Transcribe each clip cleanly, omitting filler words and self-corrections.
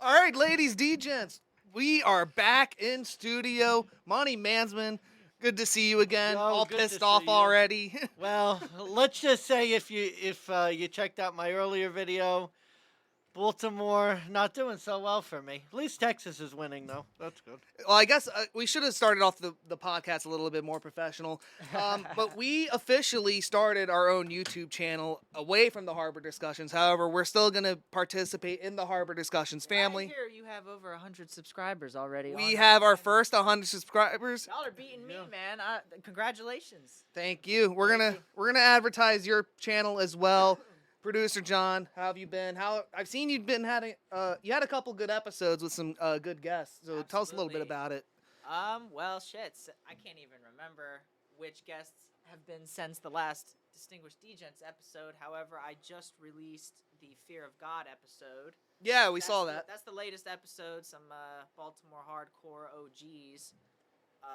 All right, ladies, DeGents, we are back in studio. Monty Mansmann, good to see you again. Yo, All good to pissed see off you. already. Well, let's just say if you checked out my earlier video, Baltimore not doing so well for me. At least Texas is winning though. That's good. Well, I guess we should have started off the podcast a little bit more professional. But we officially started our own YouTube channel away from the Harbor Discussions. However, we're still going to participate in the Harbor Discussions family. I hear you have over 100 subscribers already. We have our first 100 subscribers. Y'all are beating me, man. Congratulations. Thank you. We're gonna advertise your channel as well. Producer John, how have you been? I've seen you've been having you had a couple good episodes with some good guests. So tell us a little bit Absolutely. about it. Well, shit. I can't even remember which guests have been since the last Distinguished DeGents episode. However, I just released the Fear of God episode. Yeah, we saw that. That's the latest episode. Some Baltimore hardcore OGs.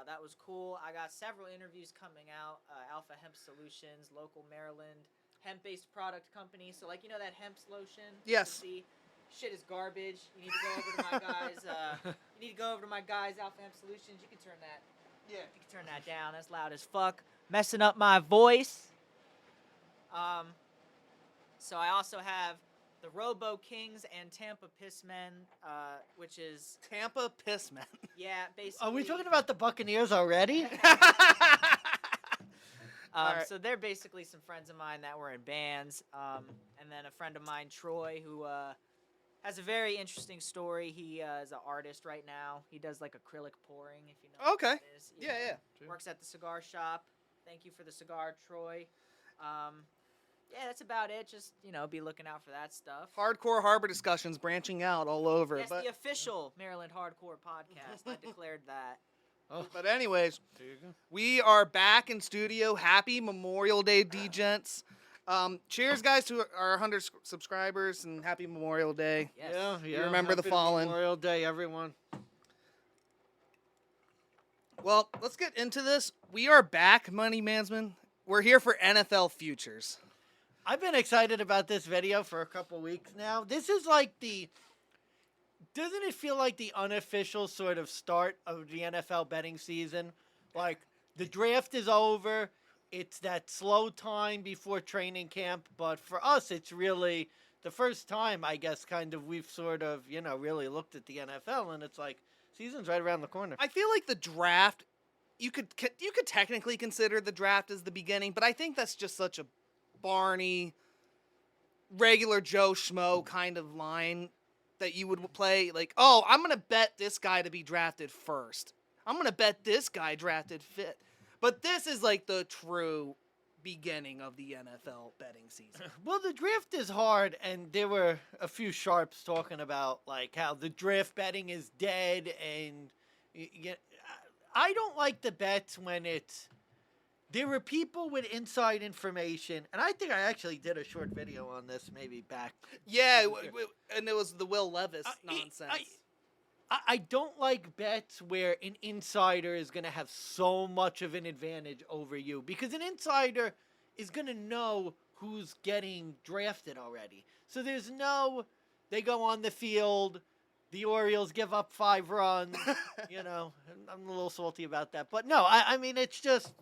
That was cool. I got several interviews coming out. Alpha Hemp Solutions, local Maryland hemp-based product company. So, like, you know that hemp lotion? Yes. See? Shit is garbage. You need to go over to my guys. You need to go over to my guys, Alpha Hemp Solutions. You can turn that. Yeah. You can turn that down. That's loud as fuck. Messing up my voice. So I also have the Robo Kings and Tampa Pissmen, which is Tampa Pissmen. basically. Are we talking about the Buccaneers already? Alright. So they're basically some friends of mine that were in bands, and then a friend of mine, Troy, who has a very interesting story. He is an artist right now. He does like acrylic pouring, if you know. Okay. What it is. Yeah. Works at the cigar shop. Thank you for the cigar, Troy. Yeah, that's about it. Just, be looking out for that stuff. Hardcore Harbor Discussions branching out all over. Yes, but the official Maryland Hardcore podcast. I declared that. but anyways, There you go. we are back in studio. Happy Memorial Day, DeGents. Cheers, guys, to our 100 subscribers, and happy Memorial Day. Yes. Yeah. remember the Happy fallen. Memorial Day, everyone. Well, let's get into this. We are back, Money Mansman. We're here for NFL Futures. I've been excited about this video for a couple weeks now. This is like doesn't it feel like the unofficial sort of start of the NFL betting season? Like, the draft is over. It's that slow time before training camp. But for us, it's really the first time, I guess, kind of we've sort of, really looked at the NFL. And it's like, season's right around the corner. I feel like the draft, you could technically consider the draft as the beginning, but I think that's just such a Barney, regular Joe Schmo kind of line that you would play. Like, oh, I'm going to bet this guy to be drafted first. I'm going to bet this guy drafted fifth. But this is like the true beginning of the NFL betting season. Well, the draft is hard, and there were a few sharps talking about like how the draft betting is dead, and I don't like the bets when there were people with inside information, and I think I actually did a short video on this maybe back. Yeah, and it was the Will Levis nonsense. I don't like bets where an insider is going to have so much of an advantage over you, because an insider is going to know who's getting drafted already. So they go on the field, the Orioles give up 5 runs, I'm a little salty about that. But no, I mean, it's just,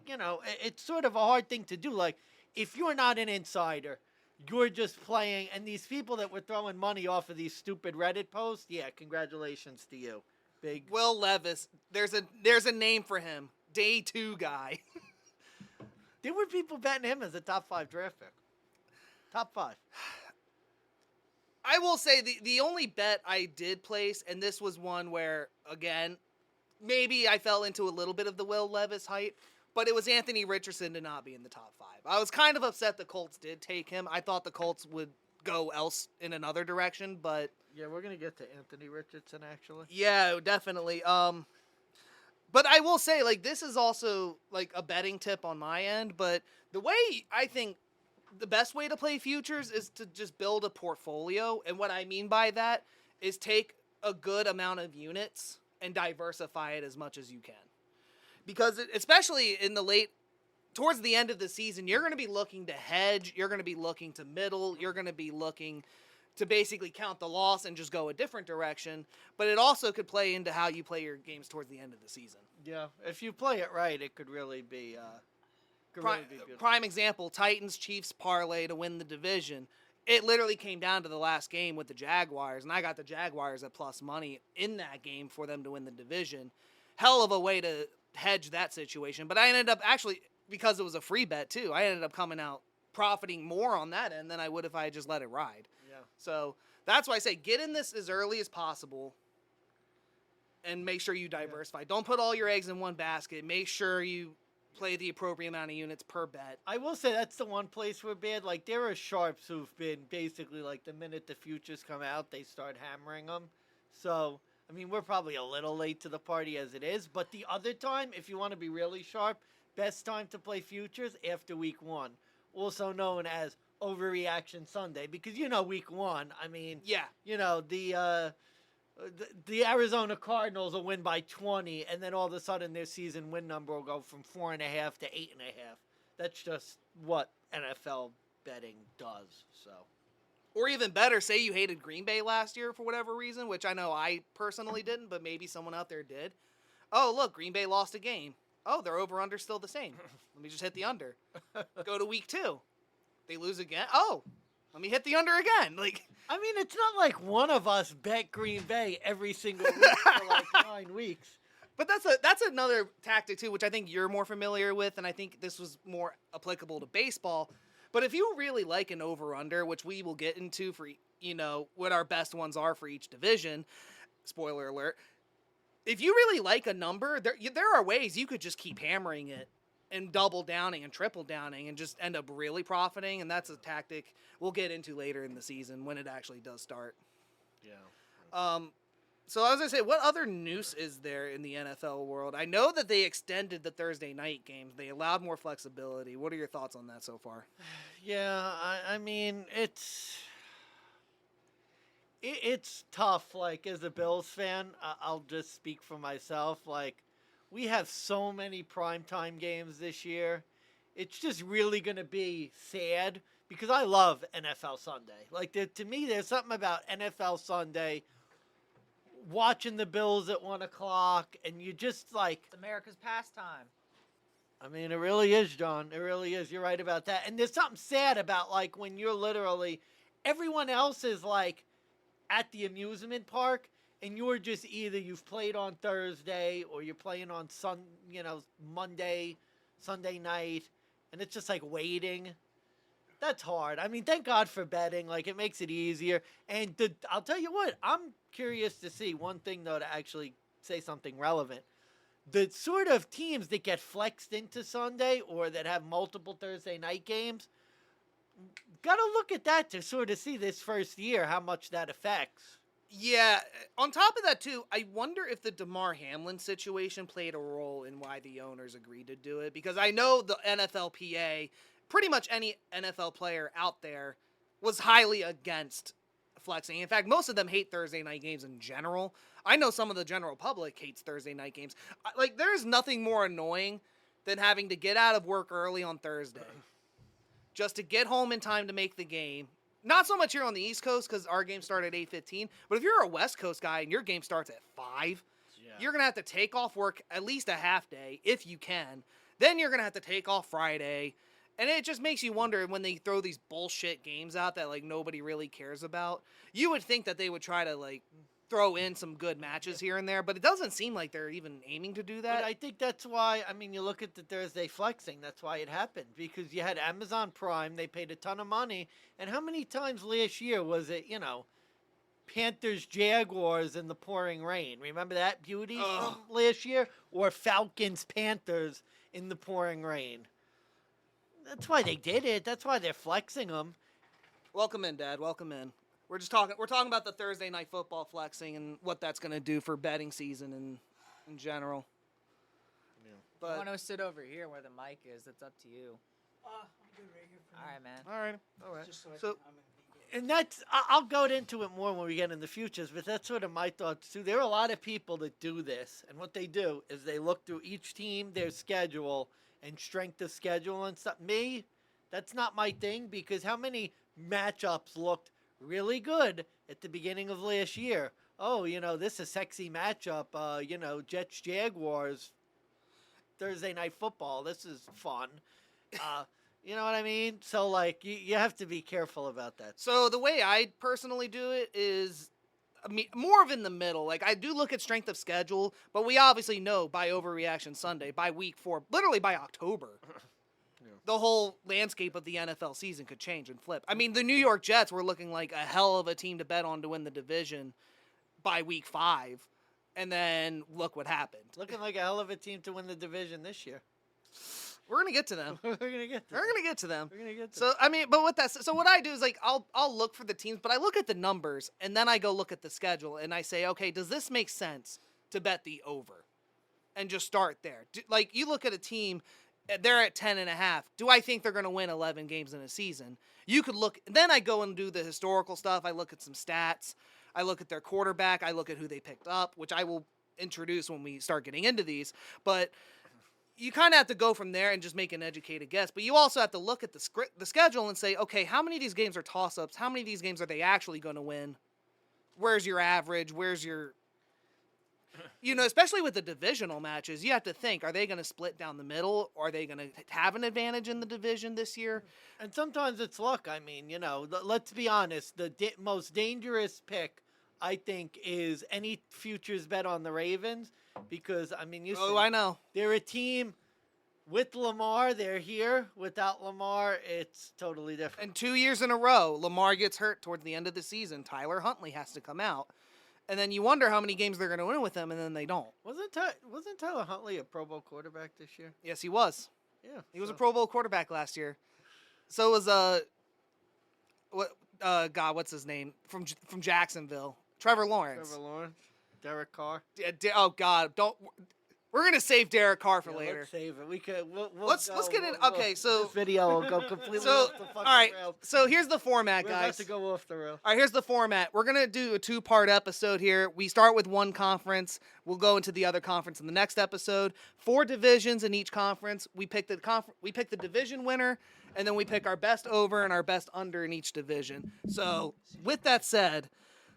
it's sort of a hard thing to do. Like, if you're not an insider, you're just playing, and these people that were throwing money off of these stupid Reddit posts, yeah, congratulations to you. Big Will Levis. There's a name for him. Day 2 guy. There were people betting him as a top 5 draft pick. Top 5. I will say the only bet I did place, and this was one where, again, maybe I fell into a little bit of the Will Levis hype, but it was Anthony Richardson to not be in the top 5. I was kind of upset the Colts did take him. I thought the Colts would go else in another direction, but Yeah, we're going to get to Anthony Richardson, actually. yeah, definitely. But I will say, like, this is also like a betting tip on my end, but the way I think the best way to play futures is to just build a portfolio, and what I mean by that is take a good amount of units and diversify it as much as you can. Because especially in towards the end of the season, you're going to be looking to hedge, you're going to be looking to middle, you're going to be looking to basically count the loss and just go a different direction, but it also could play into how you play your games towards the end of the season. Yeah, if you play it right, it could really be. Prime example: Titans Chiefs parlay to win the division. It literally came down to the last game with the Jaguars, and I got the Jaguars at plus money in that game for them to win the division. Hell of a way to hedge that situation. But I ended up actually, because it was a free bet too, I ended up coming out profiting more on that end than I would if I had just let it ride. Yeah. So that's why I say get in this as early as possible and make sure you diversify. Don't put all your eggs in one basket. Make sure you play the appropriate amount of units per bet. I will say that's the one place we're bad. Like, there are sharps who've been basically, like, the minute the futures come out, they start hammering them. So, I mean, we're probably a little late to the party as it is. But the other time, if you want to be really sharp, best time to play futures after week 1. Also known as Overreaction Sunday. Because, week 1, I mean, Yeah. The Arizona Cardinals will win by 20, and then all of a sudden their season win number will go from 4.5 to 8.5. That's just what NFL betting does. So, Or even better, say you hated Green Bay last year for whatever reason, which I know I personally didn't, but maybe someone out there did. Oh, look, Green Bay lost a game. Oh, their over-under still the same. Let me just hit the under. Go to week 2. They lose again. Oh, let me hit the under again. Like, I mean, it's not like one of us bet Green Bay every single week for like 9 weeks. but that's another tactic too, which I think you're more familiar with, and I think this was more applicable to baseball. But if you really like an over/under, which we will get into for what our best ones are for each division, spoiler alert. If you really like a number, there are ways you could just keep hammering it and double downing and triple downing and just end up really profiting, and that's a tactic we'll get into later in the season when it actually does start. Yeah. So I was going to say, what other news is there in the NFL world? I know that they extended the Thursday night games. They allowed more flexibility. What are your thoughts on that so far? Yeah, I mean, it's tough. Like, as a Bills fan, I'll just speak for myself. Like, we have so many primetime games this year. It's just really going to be sad because I love NFL Sunday. Like, to me, there's something about NFL Sunday, watching the Bills at 1 o'clock, and you just, like... It's America's pastime. I mean, it really is, John. It really is. You're right about that. And there's something sad about, like, when you're literally... Everyone else is, like, at the amusement park, and you're just either you've played on Thursday or you're playing on Monday, Sunday night, and it's just like waiting. That's hard. I mean, thank God for betting. Like, it makes it easier. And I'll tell you what, I'm curious to see one thing, though, to actually say something relevant. The sort of teams that get flexed into Sunday or that have multiple Thursday night games, got to look at that to sort of see this first year how much that affects. Yeah, on top of that, too, I wonder if the DeMar Hamlin situation played a role in why the owners agreed to do it. Because I know the NFLPA, pretty much any NFL player out there, was highly against flexing. In fact, most of them hate Thursday night games in general. I know some of the general public hates Thursday night games. Like, there's nothing more annoying than having to get out of work early on Thursday just to get home in time to make the game. Not so much here on the East Coast because our game started at 8:15, but if you're a West Coast guy and your game starts at 5, you're going to have to take off work at least a half day if you can. Then you're going to have to take off Friday. And it just makes you wonder when they throw these bullshit games out that, like, nobody really cares about. You would think that they would try to, like, throw in some good matches here and there, but it doesn't seem like they're even aiming to do that. But I think that's why, I mean, you look at the Thursday flexing, that's why it happened. Because you had Amazon Prime, they paid a ton of money, and how many times last year was it, Panthers, Jaguars in the pouring rain? Remember that beauty from last year? Or Falcons, Panthers in the pouring rain? That's why they did it. That's why they're flexing them. Welcome in, Dad. Welcome in. We're talking about the Thursday night football flexing and what that's going to do for betting season and in general. Yeah. But I want to sit over here where the mic is. It's up to you. I'm good right here for All right, man. all right. Just so, So- I'm in And that's, I'll go into it more when we get in the futures, but that's sort of my thoughts too. There are a lot of people that do this, and what they do is they look through each team, their schedule, and strength of schedule and stuff. Me, that's not my thing, because how many matchups looked really good at the beginning of last year. Oh, this is a sexy matchup. Jets Jaguars Thursday Night Football. This is fun. You know what I mean? So, like, you have to be careful about that. So the way I personally do it is, I mean, more of in the middle. Like, I do look at strength of schedule, but we obviously know by Overreaction Sunday, by week 4, literally by October, the whole landscape of the NFL season could change and flip. I mean, the New York Jets were looking like a hell of a team to bet on to win the division by week 5, and then look what happened. Looking like a hell of a team to win the division this year. We're gonna get to them. We're gonna get to We're them. gonna get to them. We're gonna get to So I mean, but with that, so what I do is like I'll look for the teams, but I look at the numbers and then I go look at the schedule and I say, okay, does this make sense to bet the over, and just start there. Like you look at a team, they're at 10.5. Do I think they're gonna win 11 games in a season? You could look. Then I go and do the historical stuff. I look at some stats. I look at their quarterback. I look at who they picked up, which I will introduce when we start getting into these, but. You kind of have to go from there and just make an educated guess. But you also have to look at the schedule and say, okay, how many of these games are toss-ups? How many of these games are they actually going to win? Where's your average? Where's your... especially with the divisional matches, you have to think, are they going to split down the middle? Or are they going to have an advantage in the division this year? And sometimes it's luck. I mean, let's be honest. The most dangerous pick, I think, is any futures bet on the Ravens. Because, I mean, I know. They're a team with Lamar. They're here. Without Lamar, it's totally different. And 2 years in a row, Lamar gets hurt towards the end of the season. Tyler Huntley has to come out. And then you wonder how many games they're going to win with him, and then they don't. Wasn't Tyler Huntley a Pro Bowl quarterback this year? Yes, he was. Yeah. He was a Pro Bowl quarterback last year. So was, what's his name? From Jacksonville. Trevor Lawrence. Derek Carr. Oh God! We're gonna save Derek Carr for later. Let's save it. We could. Let's get in. Okay, so this video will go completely so off the fucking all right. rails. So here's the format, We're guys. about to go off the rail. All right, here's the format. We're gonna do a 2-part episode here. We start with one conference. We'll go into the other conference in the next episode. 4 divisions in each conference. We pick the division winner, and then we pick our best over and our best under in each division. So with that said.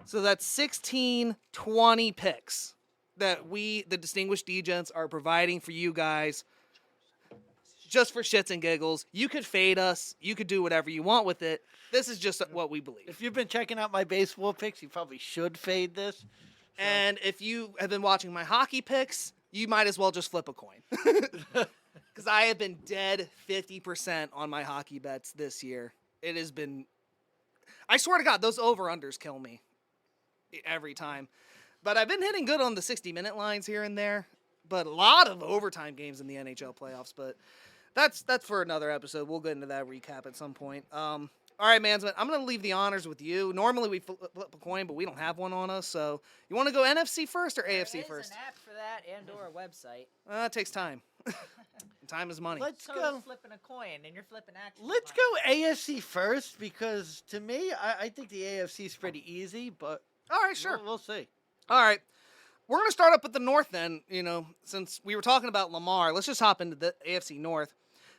So that's 16, 20 picks that we, the Distinguished DeGents, are providing for you guys just for shits and giggles. You could fade us. You could do whatever you want with it. This is just what we believe. If you've been checking out my baseball picks, you probably should fade this. So. And if you have been watching my hockey picks, you might as well just flip a coin. Because I have been dead 50% on my hockey bets this year. It has been... I swear to God, those over-unders kill me. Every time. But I've been hitting good on the 60-minute lines here and there. But a lot of overtime games in the NHL playoffs. But that's for another episode. We'll get into that recap at some point. All right, Mansmann, I'm going to leave the honors with you. Normally we flip a coin, but we don't have one on us. So you want to go NFC first or AFC first? There's an app for that and/or a website. It takes time. Time is money. Let's So go. is flipping a coin, and you're flipping actual. Let's money. go AFC first because to me, I think the AFC is pretty easy, but All right, sure. we'll see. All right. We're going to start up at the North then, since we were talking about Lamar. Let's just hop into the AFC North.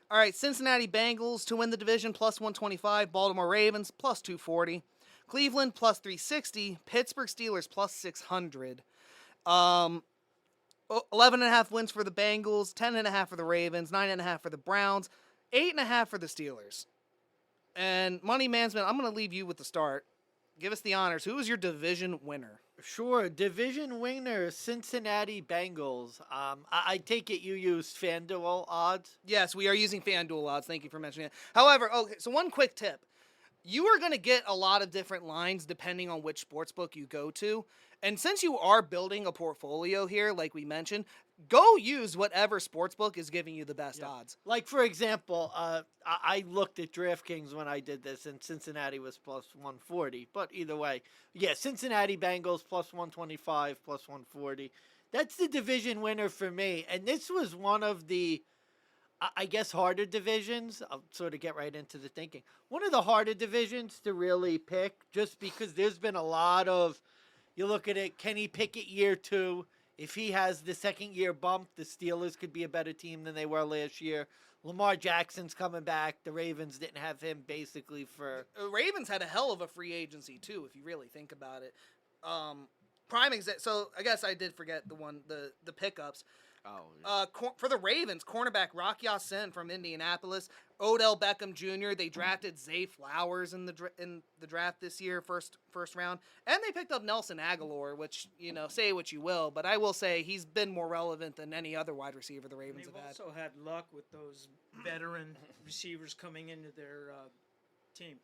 All right, Cincinnati Bengals to win the division, plus 125. Baltimore Ravens, plus 240. Cleveland, plus 360. Pittsburgh Steelers, plus 600. 11.5 wins for the Bengals, 10.5 for the Ravens, 9.5 for the Browns, 8.5 for the Steelers. And Money Mansmann, I'm going to leave you with the start. Give us the honors. Who is your division winner? Sure. Division winner, Cincinnati Bengals. I take it you used FanDuel odds? Yes, we are using FanDuel odds. Thank you for mentioning it. However, okay, so one quick tip. You are going to get a lot of different lines depending on which sportsbook you go to. And since you are building a portfolio here, like we mentioned, go use whatever sportsbook is giving you the best odds. Like, for example, I looked at DraftKings when I did this, and Cincinnati was plus 140. But either way, yeah, Cincinnati Bengals plus 125, plus 140. That's the division winner for me. And this was one of the, I guess, harder divisions. I'll sort of get right into the thinking. One of the harder divisions to really pick, just because there's been a lot of, you look at it, Kenny Pickett year 2. If he has the second-year bump, the Steelers could be a better team than they were last year. Lamar Jackson's coming back. The Ravens didn't have him basically for... Ravens had a hell of a free agency, too, if you really think about it. So I guess I did forget the pickups. Oh, yeah. For the Ravens, cornerback Rock Ya-Sin from Indianapolis, Odell Beckham Jr. They drafted Zay Flowers in the draft this year, first round, and they picked up Nelson Aguilar, which say what you will, but I will say he's been more relevant than any other wide receiver the Ravens They've have had. also had luck with those veteran receivers coming into their team.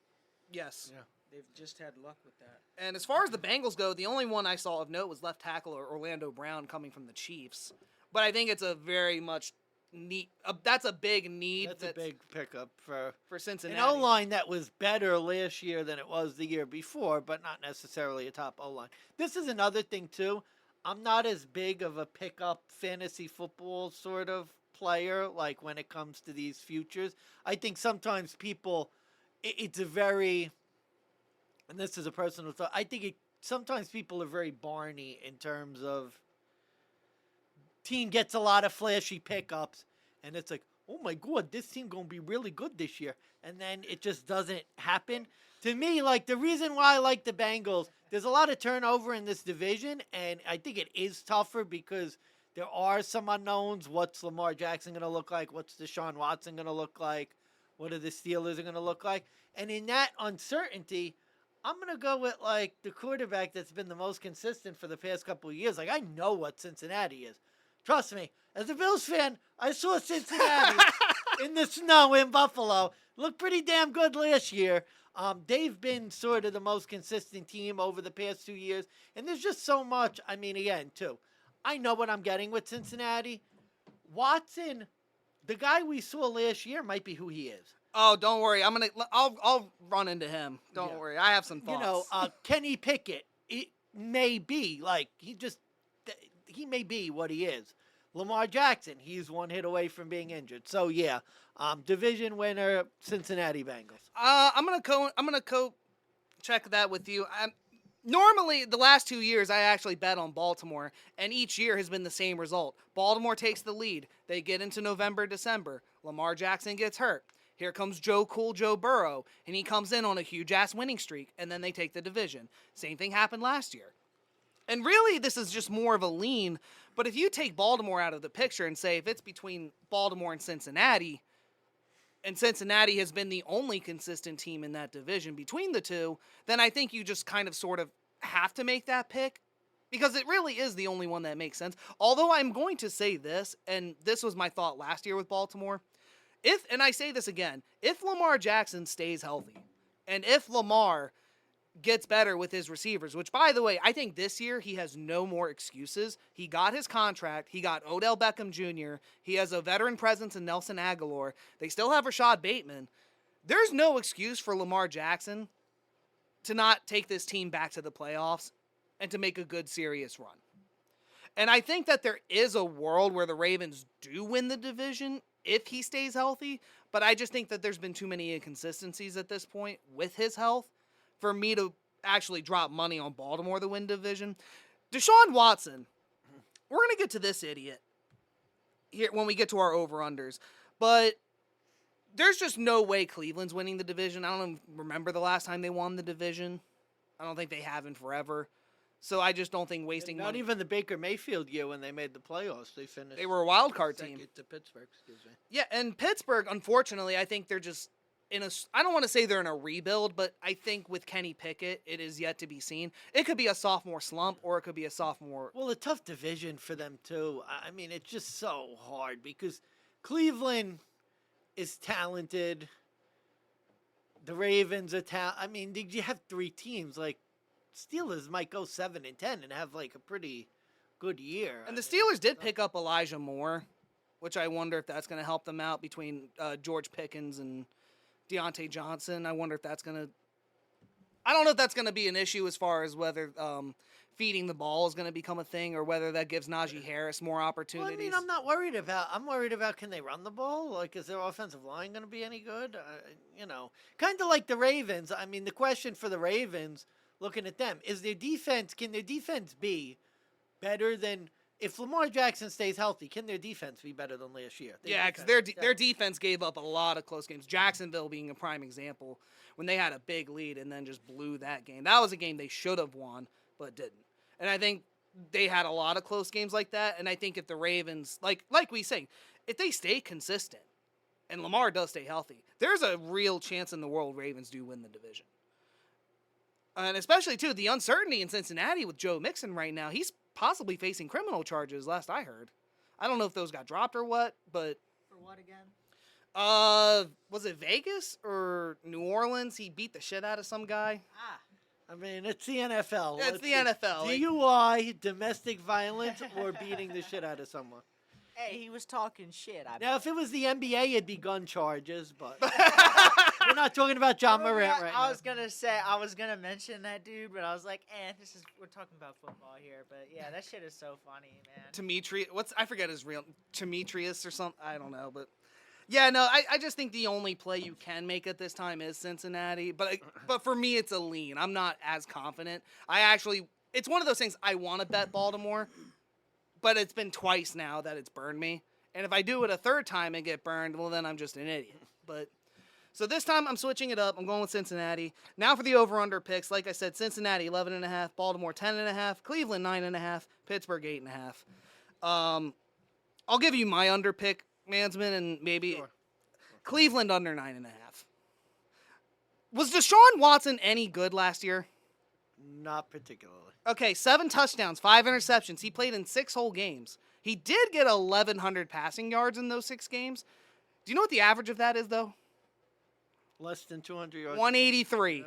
Yes. Yeah. They've just had luck with that. And as far as the Bengals go, the only one I saw of note was left tackle Orlando Brown coming from the Chiefs. But I think it's a very much need. That's a big need. That's a big pickup for Cincinnati. an O-line that was better last year than it was the year before, but not necessarily a top O-line. This is another thing, too. I'm not as big of a pickup fantasy football sort of player, like when it comes to these futures. I think sometimes people, it's a very, and this is a personal thought, I think sometimes people are very Barney in terms of team gets a lot of flashy pickups, and it's like, oh my God, this team going to be really good this year. And then it just doesn't happen. To me, like, the reason why I like the Bengals, there's a lot of turnover in this division, and I think it is tougher because there are some unknowns. What's Lamar Jackson going to look like? What's Deshaun Watson going to look like? What are the Steelers going to look like? And in that uncertainty, I'm going to go with, like, the quarterback that's been the most consistent for the past couple of years. Like, I know what Cincinnati is. Trust me, as a Bills fan, I saw Cincinnati in the snow in Buffalo. Looked pretty damn good last year. They've been sort of the most consistent team over the past 2 years. And there's just so much. I mean, again, too, I know what I'm getting with Cincinnati. Watson, the guy we saw last year, might be who he is. Oh, don't worry. I'll run into him. Don't worry. I have some thoughts. Kenny Pickett, it may be like he may be what he is. Lamar Jackson, he's one hit away from being injured. So yeah, division winner, Cincinnati Bengals. I'm gonna check that with you. Normally, the last 2 years, I actually bet on Baltimore, and each year has been the same result. Baltimore takes the lead. They get into November, December. Lamar Jackson gets hurt. Here comes Joe Burrow, and he comes in on a huge-ass winning streak, and then they take the division. Same thing happened last year. And really, this is just more of a lean. But if you take Baltimore out of the picture and say if it's between Baltimore and Cincinnati has been the only consistent team in that division between the two, then I think you just kind of sort of have to make that pick because it really is the only one that makes sense. Although I'm going to say this, and this was my thought last year with Baltimore, and I say this again, if Lamar Jackson stays healthy and if Lamar gets better with his receivers, which, by the way, I think this year he has no more excuses. He got his contract. He got Odell Beckham Jr. He has a veteran presence in Nelson Aguilar. They still have Rashad Bateman. There's no excuse for Lamar Jackson to not take this team back to the playoffs and to make a good, serious run. And I think that there is a world where the Ravens do win the division if he stays healthy, but I just think that there's been too many inconsistencies at this point with his health for me to actually drop money on Baltimore to win division. Deshaun Watson, we're going to get to this idiot here when we get to our over-unders, but there's just no way Cleveland's winning the division. I don't remember the last time they won the division. I don't think they have in forever. So I just don't think wasting Not money. even the Baker Mayfield year when they made the playoffs. They were a wild card team. second to Pittsburgh, excuse me. Yeah, and Pittsburgh, unfortunately, I think they're just I don't want to say they're in a rebuild, but I think with Kenny Pickett, it is yet to be seen. It could be a sophomore slump, or it could be a sophomore. Well, a tough division for them, too. I mean, it's just so hard because Cleveland is talented. The Ravens are talented. I mean, you have three teams. Like, Steelers might go 7-10 and have, like, a pretty good year. And the Steelers did pick up Elijah Moore, which I wonder if that's going to help them out between George Pickens and Deontay Johnson. I wonder if that's going to... I don't know if that's going to be an issue as far as whether feeding the ball is going to become a thing or whether that gives Najee Harris more opportunities. Well, I mean, I'm not worried about... I'm worried about can they run the ball? Like, is their offensive line going to be any good? Kind of like the Ravens. I mean, the question for the Ravens, looking at them, is their defense... Can their defense be better than if Lamar Jackson stays healthy, can their defense be better than last year? Yeah, because their defense gave up a lot of close games. Jacksonville being a prime example when they had a big lead and then just blew that game. That was a game they should have won but didn't. And I think they had a lot of close games like that. And I think if the Ravens, like we say, if they stay consistent and Lamar does stay healthy, there's a real chance in the world Ravens do win the division. And especially, too, the uncertainty in Cincinnati with Joe Mixon right now. He's possibly facing criminal charges, last I heard. I don't know if those got dropped or what, but... For what again? Was it Vegas or New Orleans? He beat the shit out of some guy. I mean, it's the NFL. It's the NFL. DUI, domestic violence, or beating the shit out of someone. Hey, he was talking shit. Now, if it was the NBA, it'd be gun charges, but we're not talking about John Morant right now. I was gonna mention that dude, but I was like, we're talking about football here. But yeah, that shit is so funny, man. I forget his real, Demetrius or something. I don't know, but yeah, no, I just think the only play you can make at this time is Cincinnati. But for me, it's a lean. I'm not as confident. It's one of those things I want to bet Baltimore, but it's been twice now that it's burned me. And if I do it a third time and get burned, well, then I'm just an idiot. But so this time I'm switching it up. I'm going with Cincinnati. Now for the over-under picks. Like I said, Cincinnati 11.5, Baltimore 10.5, Cleveland 9.5, Pittsburgh 8.5. I'll give you my under pick, Mansmann, and maybe Cleveland under 9.5. Was Deshaun Watson any good last year? Not particularly. Okay, 7 touchdowns, 5 interceptions. He played in 6 whole games. He did get 1,100 passing yards in those 6 games. Do you know what the average of that is, though? Less than 200 yards. 183. Yeah.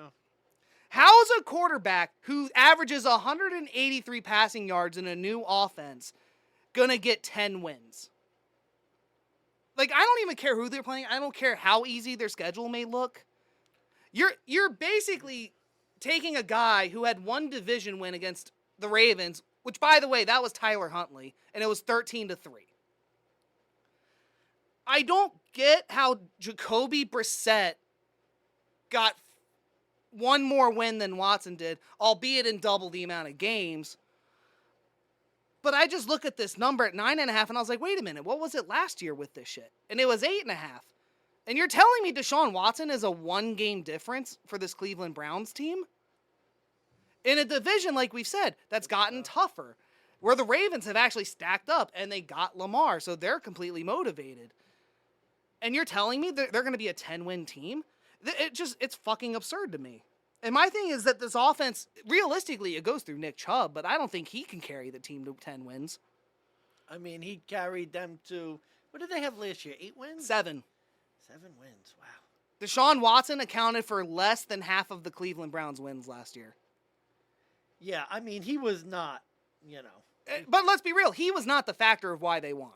How is a quarterback who averages 183 passing yards in a new offense gonna get 10 wins? Like, I don't even care who they're playing. I don't care how easy their schedule may look. You're basically taking a guy who had 1 division win against the Ravens, which, by the way, that was Tyler Huntley, and it was 13-3. I don't get how Jacoby Brissett got 1 more win than Watson did, albeit in double the amount of games. But I just look at this number at 9.5, and I was like, wait a minute, what was it last year with this shit? And it was 8.5. And you're telling me Deshaun Watson is a 1-game difference for this Cleveland Browns team? In a division, like we've said, that's gotten tougher, where the Ravens have actually stacked up, and they got Lamar, so they're completely motivated. And you're telling me they're going to be a 10-win team? It's fucking absurd to me. And my thing is that this offense, realistically, it goes through Nick Chubb, but I don't think he can carry the team to 10 wins. I mean, he carried them to, what did they have last year, 8 wins? 7. 7 wins, wow. Deshaun Watson accounted for less than half of the Cleveland Browns wins last year. Yeah, I mean, he was not, But let's be real, he was not the factor of why they won.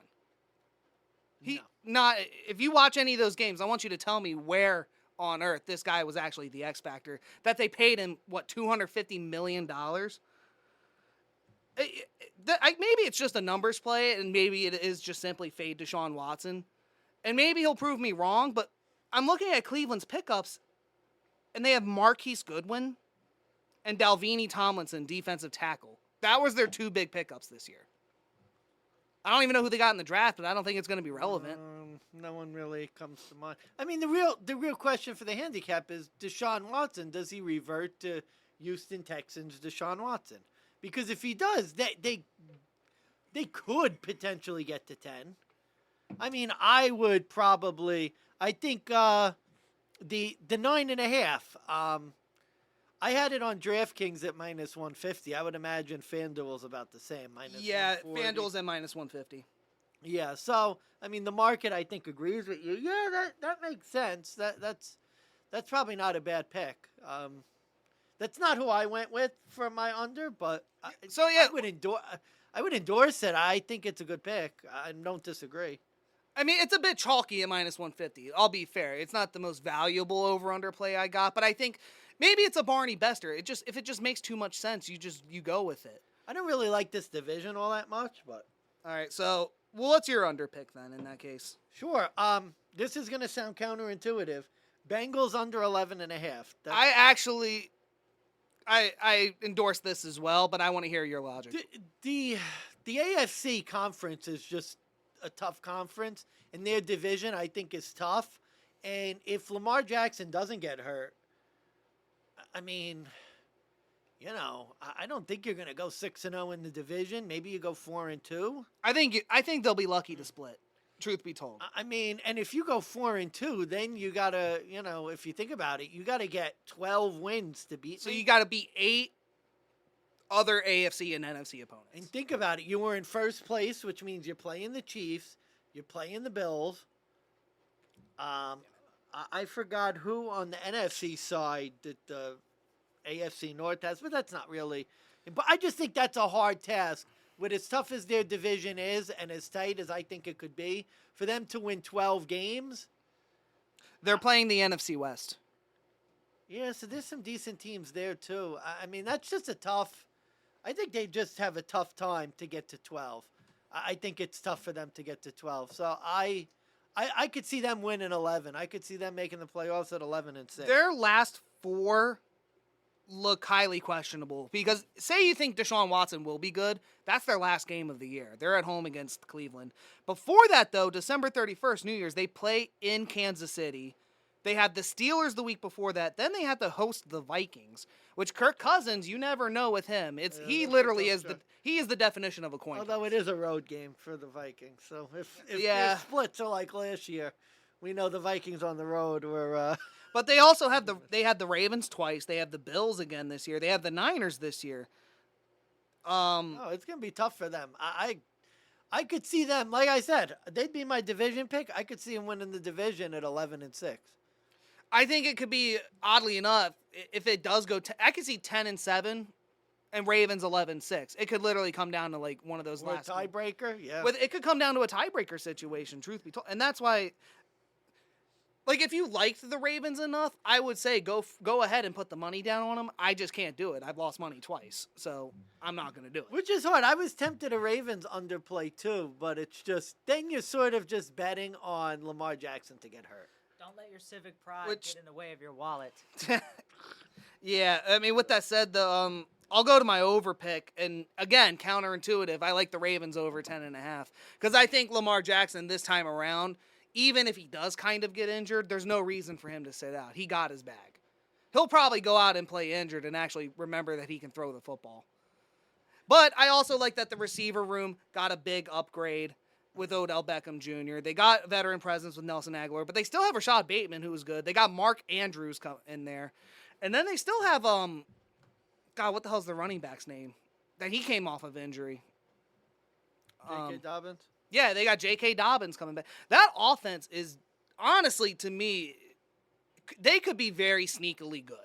If you watch any of those games, I want you to tell me where on earth this guy was actually the X factor. That they paid him, $250 million? Maybe it's just a numbers play, and maybe it is just simply fade Deshaun Watson. And maybe he'll prove me wrong, but I'm looking at Cleveland's pickups, and they have Marquise Goodwin and Dalvini Tomlinson, defensive tackle. That was their 2 big pickups this year. I don't even know who they got in the draft, but I don't think it's going to be relevant. No one really comes to mind. I mean, the real question for the handicap is Deshaun Watson. Does he revert to Houston Texans Deshaun Watson? Because if he does, they could potentially get to 10. I mean, I would probably. I think the 9.5. I had it on DraftKings at -150. I would imagine FanDuel's about the same. Yeah, -140. FanDuel's at -150. Yeah, so I mean the market I think agrees with you. Yeah, that makes sense. That's probably not a bad pick. That's not who I went with for my under, but I would endorse it. I think it's a good pick. I don't disagree. I mean, it's a bit chalky at -150. I'll be fair. It's not the most valuable over-under play I got, but I think maybe it's a Barney Bester. If it just makes too much sense, you go with it. I don't really like this division all that much, but all right. So, what's your under pick then in that case? Sure. This is gonna sound counterintuitive. Bengals under 11.5. I I endorse this as well, but I want to hear your logic. The the AFC conference is just a tough conference, and their division I think is tough. And if Lamar Jackson doesn't get hurt, I mean, you know, I don't think you're going to go 6-0 in the division. Maybe you go 4-2. I think they'll be lucky to split. Truth be told. I mean, and if you go 4-2, then you gotta, you know, if you think about it, you gotta get 12 wins to beat. So me. you got to beat 8 other AFC and NFC opponents. And think about it, you were in first place, which means you're playing the Chiefs, you're playing the Bills. I forgot who on the NFC side that the AFC North has, but that's not really. But I just think that's a hard task. With as tough as their division is and as tight as I think it could be, for them to win 12 games. They're playing the NFC West. Yeah, so there's some decent teams there, too. I mean, that's just a tough. I think they just have a tough time to get to 12. I think it's tough for them to get to 12. So I could see them winning 11. I could see them making the playoffs at 11-6. Their last 4 look highly questionable because say you think Deshaun Watson will be good, that's their last game of the year. They're at home against Cleveland. Before that, though, December 31st, New Year's, they play in Kansas City. They had the Steelers the week before that. Then they had to host the Vikings, which Kirk Cousins, you never know with him. He literally is the definition of a coin toss. Although it is a road game for the Vikings. So if Yeah. their splits are like last year, we know the Vikings on the road were But they also have they had the Ravens twice. They have the Bills again this year. They have the Niners this year. oh, it's gonna be tough for them. I could see them, like I said, they'd be my division pick. I could see them winning the division at 11-6. I think it could be, oddly enough, if it does go, I could see 10-7 and Ravens 11-6. It could literally come down to like one of those Or a last tiebreaker, yeah. It could come down to a tiebreaker situation, truth be told. And that's why, like, if you liked the Ravens enough, I would say go ahead and put the money down on them. I just can't do it. I've lost money twice, so I'm not going to do it. Which is hard. I was tempted a Ravens underplay too, but it's just, then you're sort of just betting on Lamar Jackson to get hurt. Don't let your civic pride Which- get in the way of your wallet. Yeah, I mean, with that said, I'll go to my over pick, and again, counterintuitive. I like the Ravens over 10.5 because I think Lamar Jackson this time around, even if he does kind of get injured, there's no reason for him to sit out. He got his bag. He'll probably go out and play injured and actually remember that he can throw the football. But I also like that the receiver room got a big upgrade with Odell Beckham Jr. They got veteran presence with Nelson Aguilar, but they still have Rashad Bateman, who was good. They got Mark Andrews in there. And then they still have, God, what the hell's the running back's name? That he came off of injury. J.K. Dobbins? Yeah, they got J.K. Dobbins coming back. That offense is, honestly, to me, they could be very sneakily good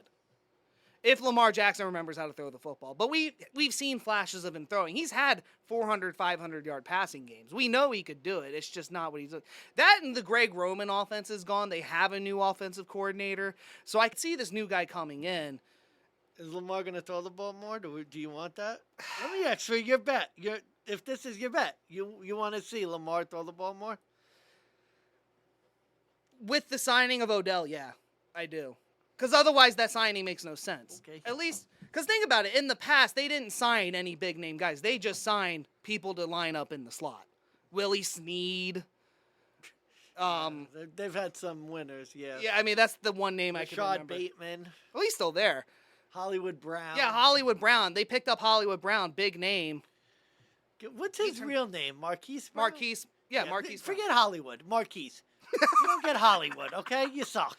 if Lamar Jackson remembers how to throw the football. But we've seen flashes of him throwing. He's had 400, 500-yard passing games. We know he could do it. It's just not what he's doing. That and the Greg Roman offense is gone. They have a new offensive coordinator. So I could see this new guy coming in. Is Lamar going to throw the ball more? Do you want that? Let me ask for your bet. If this is your bet, you want to see Lamar throw the ball more? With the signing of Odell, yeah, I do. Because otherwise that signing makes no sense. Okay. At least, because think about it. In the past, they didn't sign any big-name guys. They just signed people to line up in the slot. Willie Snead. They've had some winners, yeah. Yeah, I mean, that's the one name I can Rashad remember. Bateman, Well, he's still there. Hollywood Brown. Yeah, Hollywood Brown. They picked up Hollywood Brown, big name. What's his real name? Marquise Brown? Marquise. Yeah, Marquise. Brown. Forget Hollywood. Marquise. You don't get Hollywood, okay? You suck.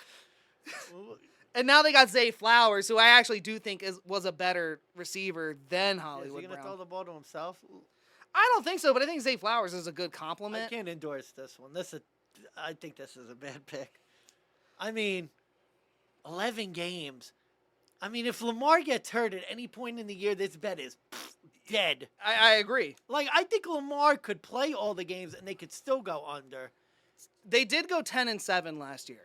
And now they got Zay Flowers, who I actually do think was a better receiver than Is Hollywood he going to Brown. throw the ball to himself? I don't think so, but I think Zay Flowers is a good I compliment. can't endorse this one. I think this is a bad pick. I mean, 11 games. I mean, if Lamar gets hurt at any point in the year, this bet is dead. I agree. Like, I think Lamar could play all the games and they could still go under. They did go 10-7 last year.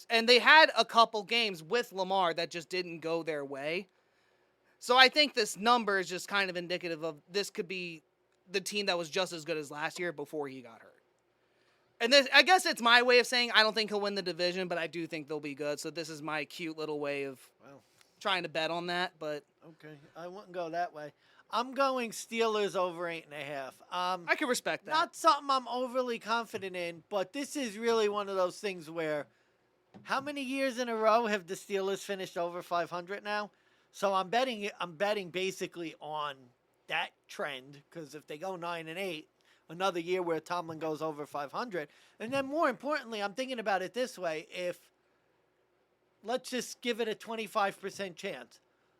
And they had a couple games with Lamar that just didn't go their way. So I think this number is just kind of indicative of this could be the team that was just as good as last year before he got hurt. And this, I guess it's my way of saying I don't think he'll win the division, but I do think they'll be good. So this is my cute little way of Well, trying to bet on that, but Okay, I wouldn't go that way. I'm going Steelers over 8.5. I can respect that. Not something I'm overly confident in, but this is really one of those things where how many years in a row have the Steelers finished over 500 now? So I'm betting basically on that trend, because if they go 9-8, another year where Tomlin goes over 500, and then more importantly, I'm thinking about it this way: if let's just give it a 25% chance,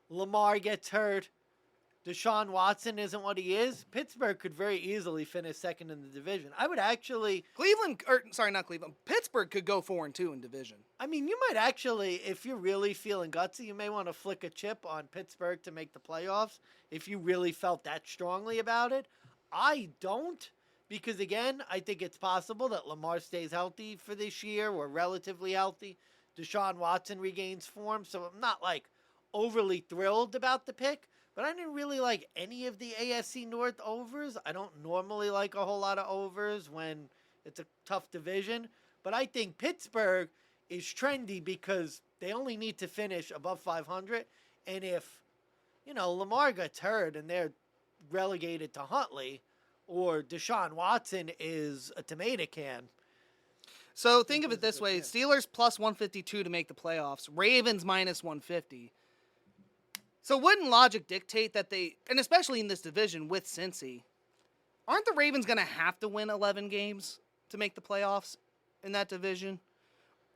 Lamar gets hurt, Deshaun Watson isn't what he is, Pittsburgh could very easily finish second in the division. I would actually... Pittsburgh could go 4-2 in division. I mean, you might actually, if you're really feeling gutsy, you may want to flick a chip on Pittsburgh to make the playoffs if you really felt that strongly about it. I don't, because again, I think it's possible that Lamar stays healthy for this year, or relatively healthy. Deshaun Watson regains form, so I'm not like overly thrilled about the pick. But I didn't really like any of the AFC North overs. I don't normally like a whole lot of overs when it's a tough division. But I think Pittsburgh is trendy because they only need to finish above 500. And if, Lamar gets hurt and they're relegated to Huntley, or Deshaun Watson is a tomato can. So think of it this way. Steelers plus 152 to make the playoffs. Ravens minus 150. So wouldn't logic dictate that they, and especially in this division with Cincy, aren't the Ravens going to have to win 11 games to make the playoffs in that division?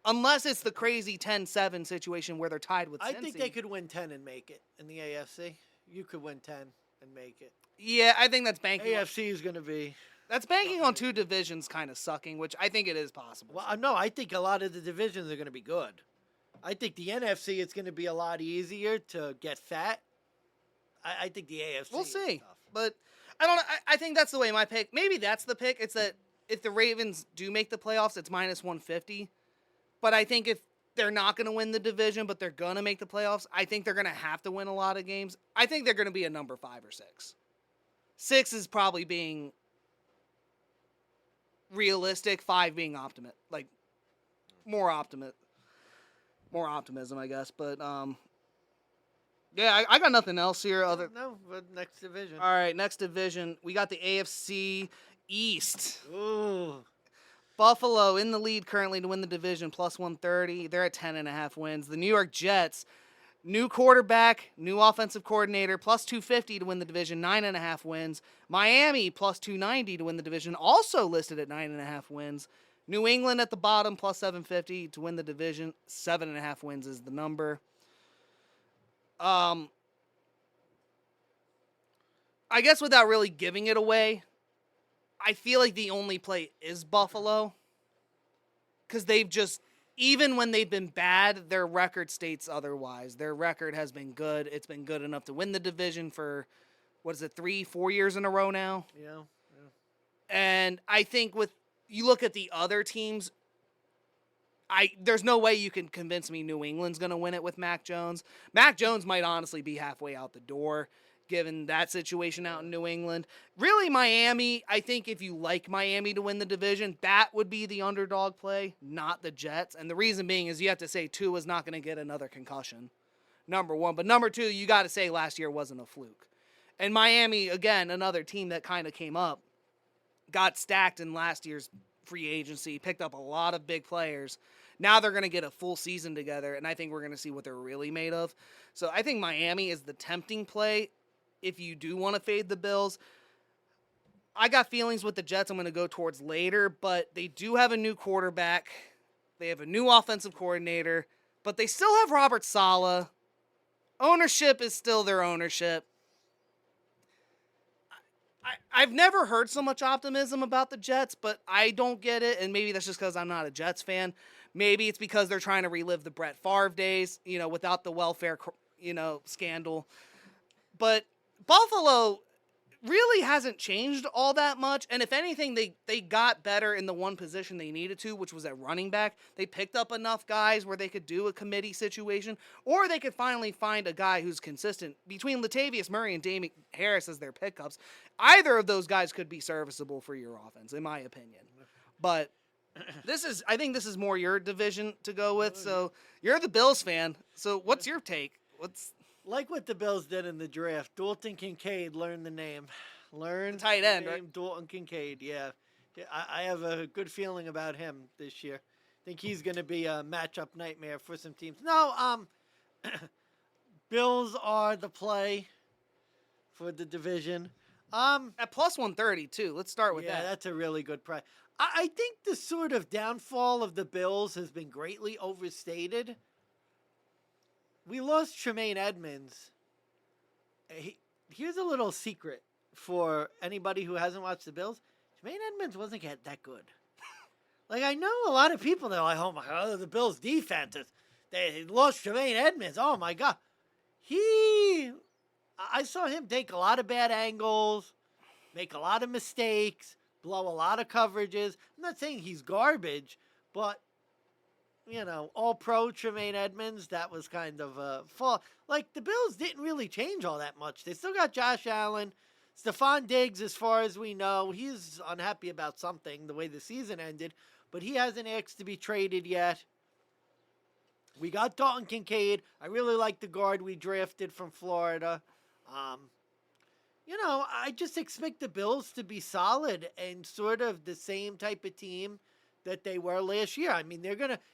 Unless it's the crazy 10-7 situation where they're tied with Cincy. I think they could win 10 and make it in the AFC. You could win 10 and make it. Yeah, I think that's banking. AFC is going to be... That's banking on two divisions kind of sucking, which I think it is possible. Well, no, I think a lot of the divisions are going to be good. I think the NFC, it's going to be a lot easier to get fat. I think the AFC We'll is see. tough. But I don't know. I think that's the way my pick. Maybe that's the pick. It's that if the Ravens do make the playoffs, it's minus 150. But I think if they're not going to win the division, but they're going to make the playoffs, I think they're going to have to win a lot of games. I think they're going to be a number 5 or 6. 6 is probably being realistic, 5 being optimist, like more optimism, I guess. But yeah, I got nothing else here. No, but next division. All right, next division, we got the AFC East. Ooh. Buffalo in the lead currently to win the division, plus 130. They're at 10.5 wins. The New York Jets, new quarterback, new offensive coordinator, plus 250 to win the division, 9.5 wins. Miami, plus 290 to win the division, also listed at 9.5 wins. New England at the bottom, plus 750 to win the division, 7.5 wins is the number. I guess without really giving it away, I feel like the only play is Buffalo. Because they've just, even when they've been bad, their record states otherwise. Their record has been good. It's been good enough to win the division for, 3-4 years in a row now? Yeah. And I think you look at the other teams, there's no way you can convince me New England's going to win it with Mac Jones. Mac Jones might honestly be halfway out the door, given that situation out in New England. Really, Miami, I think if you like Miami to win the division, that would be the underdog play, not the Jets. And the reason being is you have to say Tua's not going to get another concussion, number one. But number two, you got to say last year wasn't a fluke. And Miami, again, another team that kind of came up, got stacked in last year's free agency, picked up a lot of big players. Now they're going to get a full season together, and I think we're going to see what they're really made of. So I think Miami is the tempting play if you do want to fade the Bills. I got feelings with the Jets I'm going to go towards later, but they do have a new quarterback. They have a new offensive coordinator, but they still have Robert Saleh. Ownership is still their ownership. I've never heard so much optimism about the Jets, but I don't get it, and maybe that's just because I'm not a Jets fan. Maybe it's because they're trying to relive the Brett Favre days, without the welfare, scandal. But Buffalo really hasn't changed all that much, and if anything, they got better in the one position they needed to, which was at running back. They picked up enough guys where they could do a committee situation, or they could finally find a guy who's consistent. Between Latavius Murray and Damien Harris as their pickups, either of those guys could be serviceable for your offense, in my opinion. But I think this is more your division to go with, so you're the Bills fan, so what's your take? What's Like what the Bills did in the draft. Dalton Kincaid, learn the name. Learn Tight the end, name, right? Dalton Kincaid, yeah. I have a good feeling about him this year. Think he's going to be a matchup nightmare for some teams. No, Bills are the play for the division. at plus 130 too? Let's start with Yeah, that. that's a really good price. I think the sort of downfall of the Bills has been greatly overstated. We lost Tremaine Edmonds. Here's a little secret for anybody who hasn't watched the Bills. Tremaine Edmonds wasn't that good. Like, I know a lot of people, they're like, oh my God, the Bills' defense, they lost Tremaine Edmonds. Oh my God. I saw him take a lot of bad angles, make a lot of mistakes, blow a lot of coverages. I'm not saying he's garbage, but, all pro Tremaine Edmonds, that was kind of a fall. Like, the Bills didn't really change all that much. They still got Josh Allen. Stephon Diggs, as far as we know, he's unhappy about something, the way the season ended, but he hasn't asked to be traded yet. We got Dalton Kincaid. I really like the guard we drafted from Florida. I just expect the Bills to be solid and sort of the same type of team that they were last year. I mean,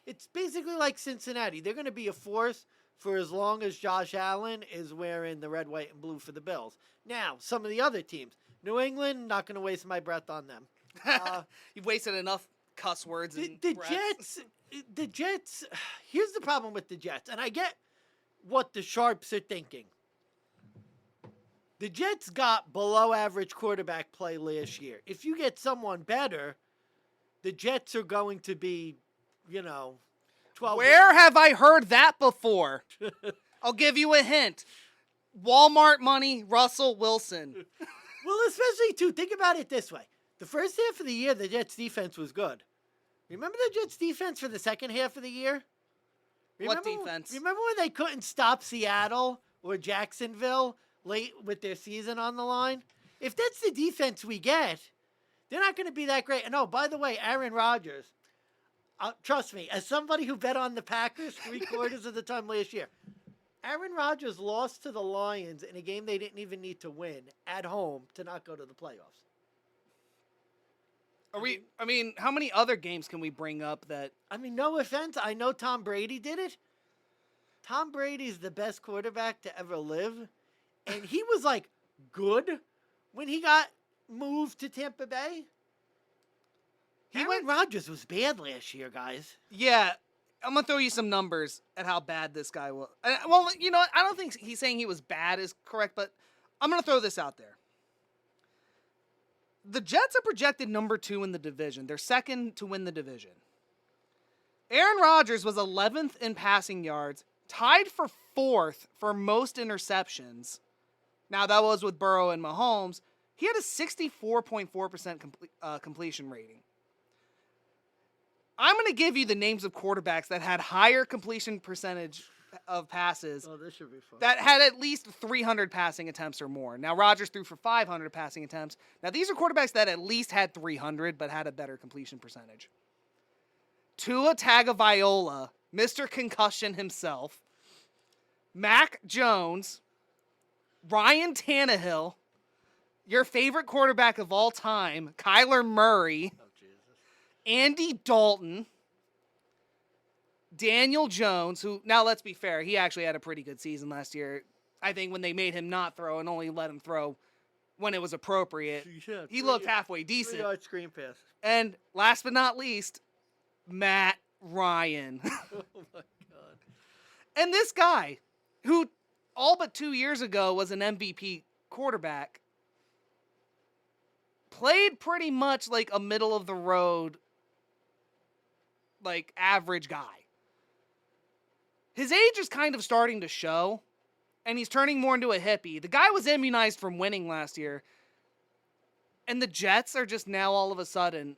it's basically like Cincinnati. They're going to be a force for as long as Josh Allen is wearing the red, white, and blue for the Bills. Now, some of the other teams. New England, not going to waste my breath on them. You've wasted enough cuss words. The Jets, here's the problem with the Jets, and I get what the Sharps are thinking. The Jets got below average quarterback play last year. If you get someone better, the Jets are going to be, 12. Where have I heard that before? I'll give you a hint. Walmart money, Russell Wilson. Well, especially, too, think about it this way. The first half of the year, the Jets' defense was good. Remember the Jets' defense for the second half of the year? What defense? Remember when they couldn't stop Seattle or Jacksonville late with their season on the line? If that's the defense we get, they're not going to be that great. And, oh, by the way, Aaron Rodgers, trust me, as somebody who bet on the Packers 3/4 of the time last year, Aaron Rodgers lost to the Lions in a game they didn't even need to win at home to not go to the playoffs. How many other games can we bring up that... I mean, no offense. I know Tom Brady did it. Tom Brady's the best quarterback to ever live. And he was, good when he got moved to Tampa Bay. Aaron Rodgers was bad last year, guys. Yeah, I'm going to throw you some numbers at how bad this guy was. Well, you know what? I don't think he's saying he was bad is correct, but I'm going to throw this out there. The Jets are projected number 2 in the division. They're second to win the division. Aaron Rodgers was 11th in passing yards, tied for 4th for most interceptions. Now, that was with Burrow and Mahomes. He had a 64.4% completion rating. I'm going to give you the names of quarterbacks that had higher completion percentage of passes. Oh, this should be fun. That had at least 300 passing attempts or more. Now, Rodgers threw for 500 passing attempts. Now, these are quarterbacks that at least had 300 but had a better completion percentage. Tua Tagovailoa, Mr. Concussion himself. Mac Jones. Ryan Tannehill. Your favorite quarterback of all time, Kyler Murray. Oh, Jesus. Andy Dalton. Daniel Jones, who, now let's be fair, he actually had a pretty good season last year. I think when they made him not throw and only let him throw when it was appropriate, he looked halfway decent. 3-yard screen pass. And last but not least, Matt Ryan. Oh, my God. And this guy, who all but 2 years ago was an MVP quarterback, played pretty much like a middle-of-the-road, average guy. His age is kind of starting to show, and he's turning more into a hippie. The guy was immunized from winning last year, and the Jets are just now all of a sudden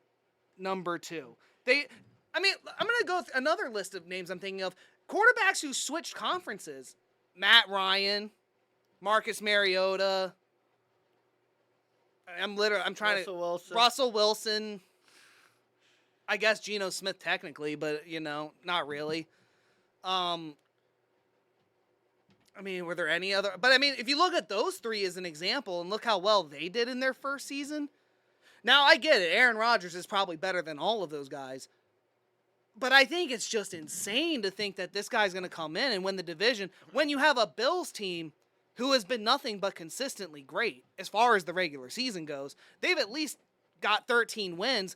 number 2. I'm going to go with another list of names I'm thinking of. Quarterbacks who switched conferences. Matt Ryan, Marcus Mariota. Russell Wilson. I guess Geno Smith technically, but, not really. I mean, were there any other? But I mean, if you look at those three as an example and look how well they did in their first season. Now, I get it. Aaron Rodgers is probably better than all of those guys. But I think it's just insane to think that this guy's going to come in and win the division when you have a Bills team who has been nothing but consistently great as far as the regular season goes. They've at least got 13 wins.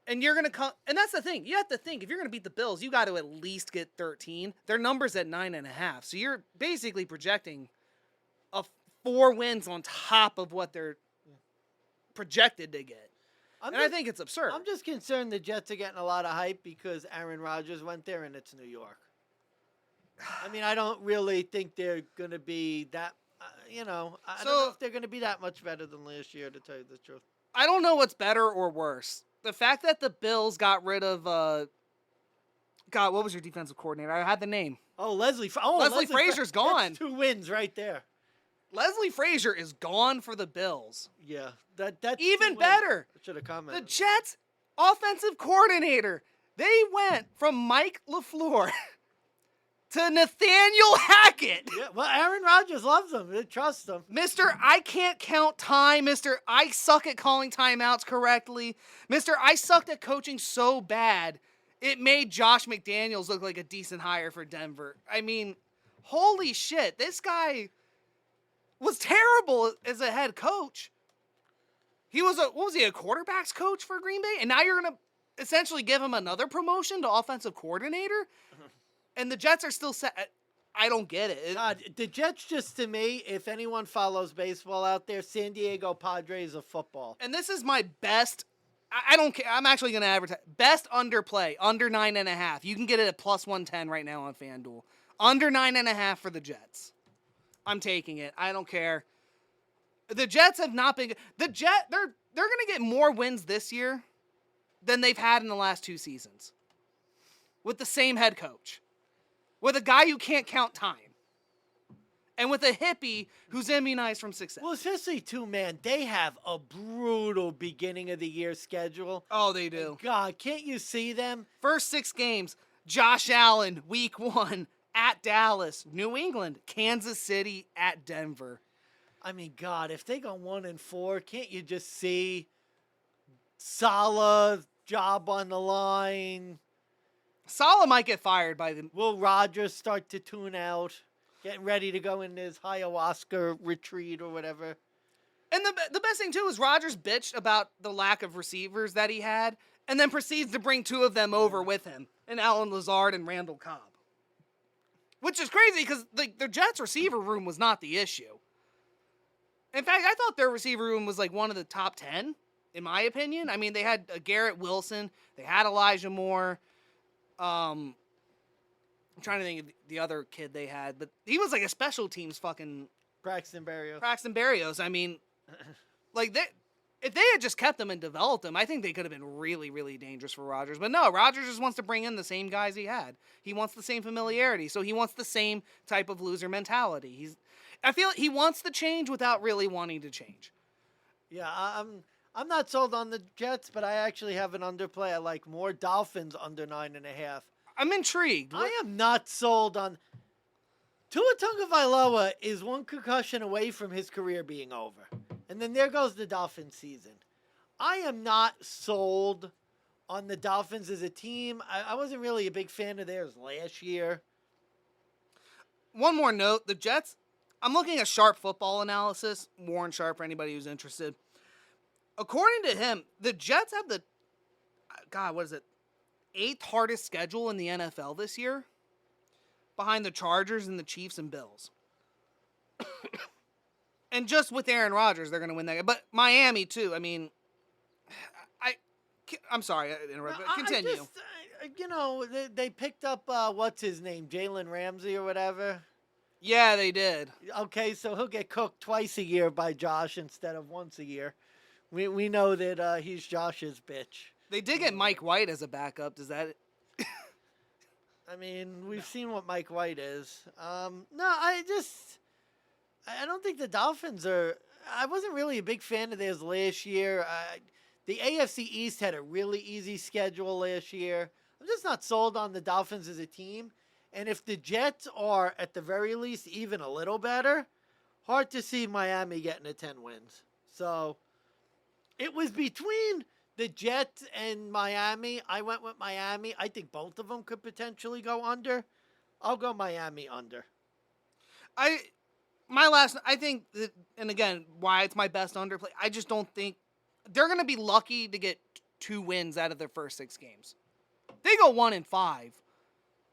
And you're going to come, and that's the thing. You have to think, if you're going to beat the Bills, you got to at least get 13. Their number's at 9.5. So you're basically projecting 4 wins on top of what they're projected to get. I think it's absurd. I'm just concerned the Jets are getting a lot of hype because Aaron Rodgers went there and it's New York. I mean, I don't really think they're going to be that, I don't know if they're going to be that much better than last year, to tell you the truth. I don't know what's better or worse. The fact that the Bills got rid of, God, what was your defensive coordinator? I had the name. Oh, Leslie Frazier's gone. That's 2 wins right there. Leslie Frazier is gone for the Bills. Yeah, that's even better. I should have commented. The Jets offensive coordinator. They went from Mike LaFleur to Nathaniel Hackett. Yeah, well, Aaron Rodgers loves him. They trust him. Mr. I can't count time. Mr. I suck at calling timeouts correctly. Mr. I sucked at coaching so bad, it made Josh McDaniels look like a decent hire for Denver. I mean, holy shit. This guy was terrible as a head coach. He was a quarterback's coach for Green Bay? And now you're going to essentially give him another promotion to offensive coordinator? And the Jets are still set. I don't get it. God, the Jets, just to me, if anyone follows baseball out there, San Diego Padres of football. And this is my best. I don't care. I'm actually going to advertise. Best underplay, under 9.5. You can get it at plus 110 right now on FanDuel. Under 9.5 for the Jets. I'm taking it. I don't care. The Jets have not been. They're going to get more wins this year than they've had in the last 2 seasons. With the same head coach. With a guy who can't count time. And with a hippie who's immunized from success. Well, especially too, man, they have a brutal beginning of the year schedule. Oh, they do. And God, can't you see them? First 6 games, Josh Allen, week 1, at Dallas, New England, Kansas City, at Denver. I mean, God, if they go 1-4, can't you just see Salah, job on the line? Salah might get fired by the... Will Rodgers start to tune out, getting ready to go in his ayahuasca retreat or whatever? And the best thing, too, is Rodgers bitched about the lack of receivers that he had, and then proceeds to bring 2 of them over with him, and Alan Lazard and Randall Cobb. Which is crazy, because the Jets' receiver room was not the issue. In fact, I thought their receiver room was like one of the top 10, in my opinion. I mean, they had Garrett Wilson, they had Elijah Moore. I'm trying to think of the other kid they had, but he was like a special teams fucking... Braxton Berrios. I mean, like, if they had just kept him and developed him, I think they could have been really, really dangerous for Rodgers. But no, Rodgers just wants to bring in the same guys he had. He wants the same familiarity, so he wants the same type of loser mentality. I feel he wants to change without really wanting to change. Yeah, I'm not sold on the Jets, but I actually have an underplay. I like more Dolphins under 9.5. I'm intrigued. I am not sold on... Tua Tagovailoa is 1 concussion away from his career being over. And then there goes the Dolphins season. I am not sold on the Dolphins as a team. I wasn't really a big fan of theirs last year. One more note. The Jets, I'm looking at Sharp football analysis. Warren Sharp, for anybody who's interested. According to him, the Jets have the, 8th hardest schedule in the NFL this year, behind the Chargers and the Chiefs and Bills. And just with Aaron Rodgers, they're going to win that game. But Miami, too. I mean, I'm sorry, I interrupted. Continue. They picked up, what's his name, Jalen Ramsey or whatever. Yeah, they did. Okay, so he'll get cooked twice a year by Josh instead of once a year. We know that he's Josh's bitch. They did get Mike White as a backup. Does that... I mean, we've seen what Mike White is. I don't think the Dolphins are... I wasn't really a big fan of theirs last year. The AFC East had a really easy schedule last year. I'm just not sold on the Dolphins as a team. And if the Jets are, at the very least, even a little better, hard to see Miami getting to 10 wins. So it was between the Jets and Miami. I went with Miami. I think both of them could potentially go under. I'll go Miami under. I think that, and again, why it's my best underplay, I just don't think they're going to be lucky to get 2 wins out of their first 6 games. They go 1-5,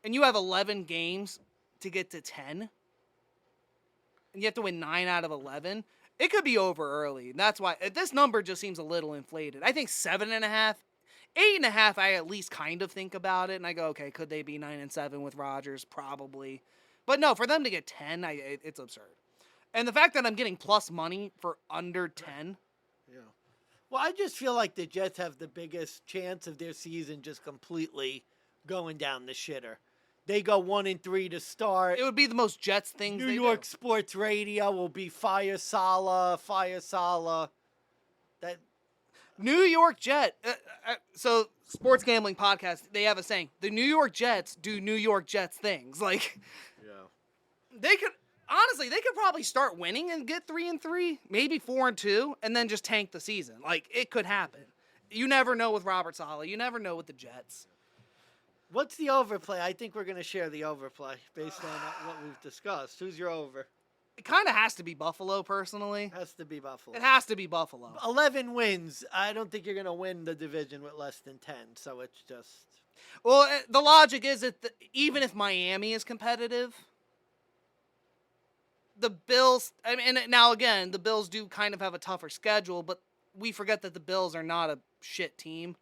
and you have 11 games to get to 10, and you have to win 9 out of 11. It could be over early. And that's why this number just seems a little inflated. I think 7.5, 8.5, I at least kind of think about it, and I go, okay, could they be 9-7 with Rodgers? Probably. But no, for them to get 10, it's absurd. And the fact that I'm getting plus money for under 10. Yeah. Well, I just feel like the Jets have the biggest chance of their season just completely going down the shitter. They go 1-3 to start. It would be the most Jets thing. New York sports radio will be fire Saleh. That New York Jet. So sports gambling podcast, they have a saying: the New York Jets do New York Jets things. Like, they could probably start winning and get 3-3, maybe 4-2, and then just tank the season. Like, it could happen. You never know with Robert Saleh. You never know with the Jets. What's the overplay? I think we're going to share the overplay based on what we've discussed. Who's your over? It kind of has to be Buffalo, personally. Has to be Buffalo. It has to be Buffalo. 11 wins. I don't think you're going to win the division with less than 10, so it's just... Well, the logic is that even if Miami is competitive, the Bills... I mean, now, again, the Bills do kind of have a tougher schedule, but we forget that the Bills are not a shit team.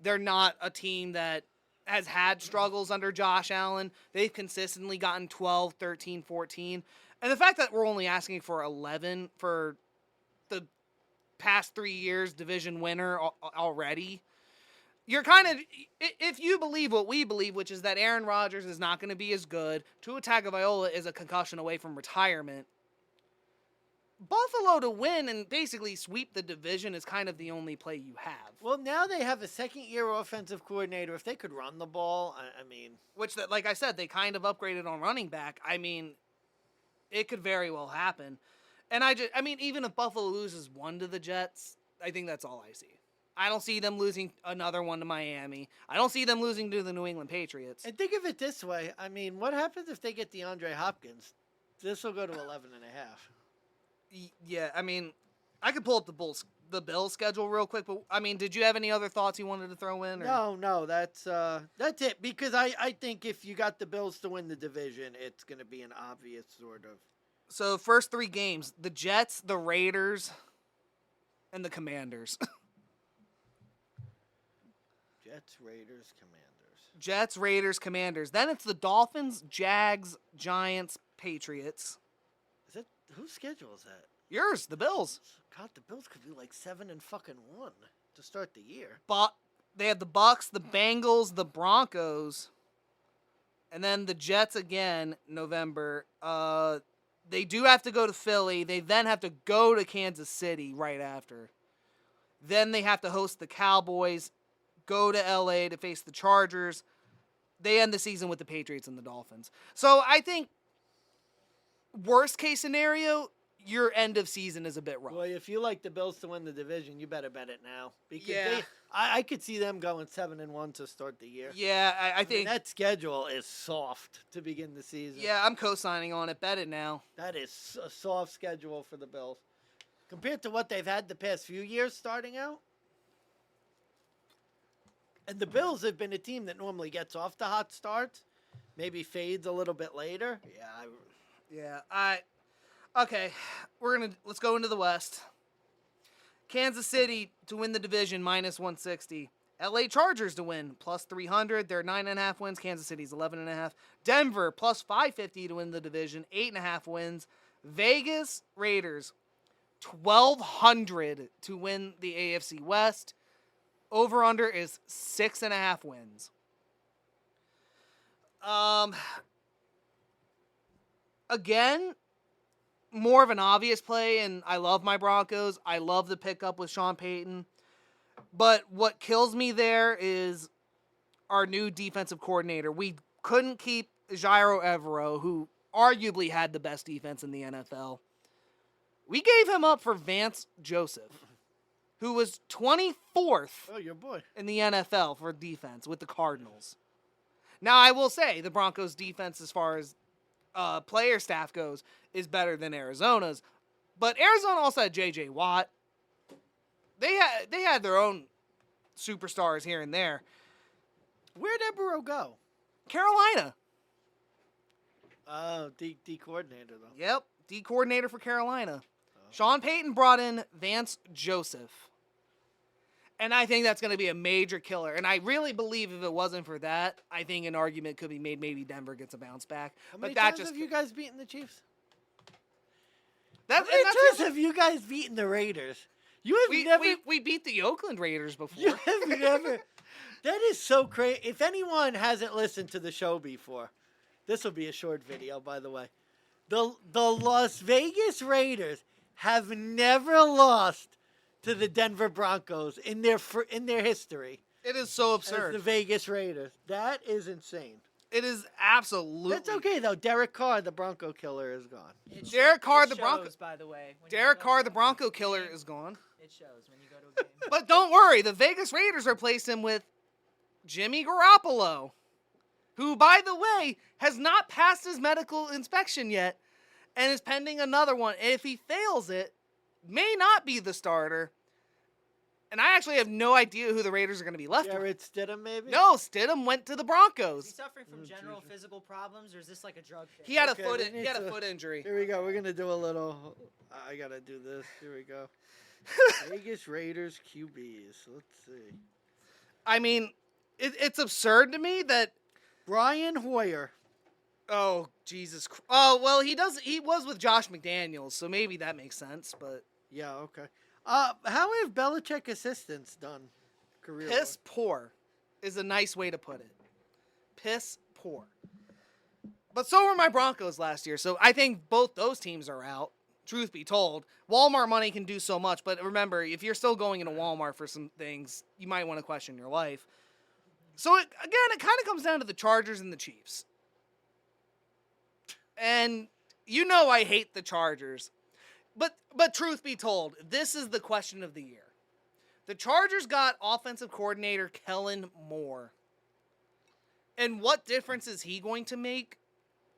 They're not a team that has had struggles under Josh Allen. They've consistently gotten 12, 13, 14. And the fact that we're only asking for 11 for the past 3 years division winner already, you're kind of, if you believe what we believe, which is that Aaron Rodgers is not going to be as good, Tua Tagovailoa is a concussion away from retirement, Buffalo to win and basically sweep the division is kind of the only play you have. Well, now they have a second-year offensive coordinator. If they could run the ball, I mean... Which, like I said, they kind of upgraded on running back. I mean, it could very well happen. And I mean, even if Buffalo loses 1 to the Jets, I think that's all I see. I don't see them losing another one to Miami. I don't see them losing to the New England Patriots. And think of it this way. I mean, what happens if they get DeAndre Hopkins? This will go to 11.5. Yeah, I mean, I could pull up the Bills schedule real quick, but I mean, did you have any other thoughts you wanted to throw in? Or? No, that's it. Because I think if you got the Bills to win the division, it's going to be an obvious sort of. So first 3 games: the Jets, the Raiders, and the Commanders. Jets, Raiders, Commanders. Jets, Raiders, Commanders. Then it's the Dolphins, Jags, Giants, Patriots. Is that whose schedule is that? Yours, the Bills. God, the Bills could be like 7-1 to start the year. But they have the Bucks, the Bengals, the Broncos, and then the Jets again. November. They do have to go to Philly. They then have to go to Kansas City right after. Then they have to host the Cowboys. Go to LA to face the Chargers. They end the season with the Patriots and the Dolphins. So I think worst case scenario, your end of season is a bit rough. Well, if you like the Bills to win the division, you better bet it now. Because Yeah. I could see them going 7-1 to start the year. Yeah, I think mean, that schedule is soft to begin the season. Yeah, I'm co-signing on it. Bet it now. That is a soft schedule for the Bills. Compared to what they've had the past few years starting out. And the Bills have been a team that normally gets off the hot start, maybe fades a little bit later. Okay, let's go into the West. Kansas City to win the division, -160. LA Chargers to win, +300. They're 9.5 wins. Kansas City's 11.5. Denver, +550 to win the division, 8.5 wins. Vegas Raiders, 1,200 to win the AFC West. Over-under is 6.5 wins. Again, more of an obvious play, and I love my Broncos. I love the pickup with Sean Payton. But what kills me there is our new defensive coordinator. We couldn't keep Jairo Evero, who arguably had the best defense in the NFL. We gave him up for Vance Joseph, who was 24th Oh, your boy. in the NFL for defense with the Cardinals. Now, I will say the Broncos' defense, as far as player staff goes, is better than Arizona's. But Arizona also had J.J. Watt. They had their own superstars here and there. Where'd Ebro go? Carolina. Oh, D coordinator, though. Yep, D coordinator for Carolina. Sean Payton brought in Vance Joseph. And I think that's going to be a major killer. And I really believe if it wasn't for that, I think an argument could be made maybe Denver gets a bounce back. How But many that times just have you guys beaten the Chiefs? that, How many and times that's have you guys beaten the Raiders? You have we, never. we beat the Oakland Raiders before. You have never. That is so crazy. If anyone hasn't listened to the show before, this will be a short video, by the way. The Las Vegas Raiders have never lost to the Denver Broncos in their history. It is so As absurd. the Vegas Raiders. That is insane. It is absolutely. That's okay though. Derek Carr, the Bronco killer, is gone. Derek Carr, it the Bronco- shows, by the way. When you Derek go Carr, to the a Bronco killer, game, is gone. It shows when you go to a game. But don't worry, the Vegas Raiders replaced him with Jimmy Garoppolo, who, by the way, has not passed his medical inspection yet and is pending another one. And if he fails it, may not be the starter. And I actually have no idea who the Raiders are going to be left with. Jared Stidham, maybe? No, Stidham went to the Is he Broncos. suffering from Oh, general Jesus. physical problems, or is this like a drug thing? He had Okay, we he need had a to- foot injury. Here we go. We're going to do a little. I got to do this. Here we go. Vegas Raiders QBs. Let's see. I mean, it's absurd to me that. Brian Hoyer. Oh, Jesus. Oh, well, he was with Josh McDaniels, so maybe that makes sense, but. Yeah, okay. How have Belichick assistants done career? Piss poor is a nice way to put it. Piss poor. But so were my Broncos last year, so I think both those teams are out, truth be told. Walmart money can do so much, but remember, if you're still going into Walmart for some things, you might want to question your life. So, it kind of comes down to the Chargers and the Chiefs. And you know I hate the Chargers. But truth be told, this is the question of the year. The Chargers got offensive coordinator Kellen Moore. And what difference is he going to make,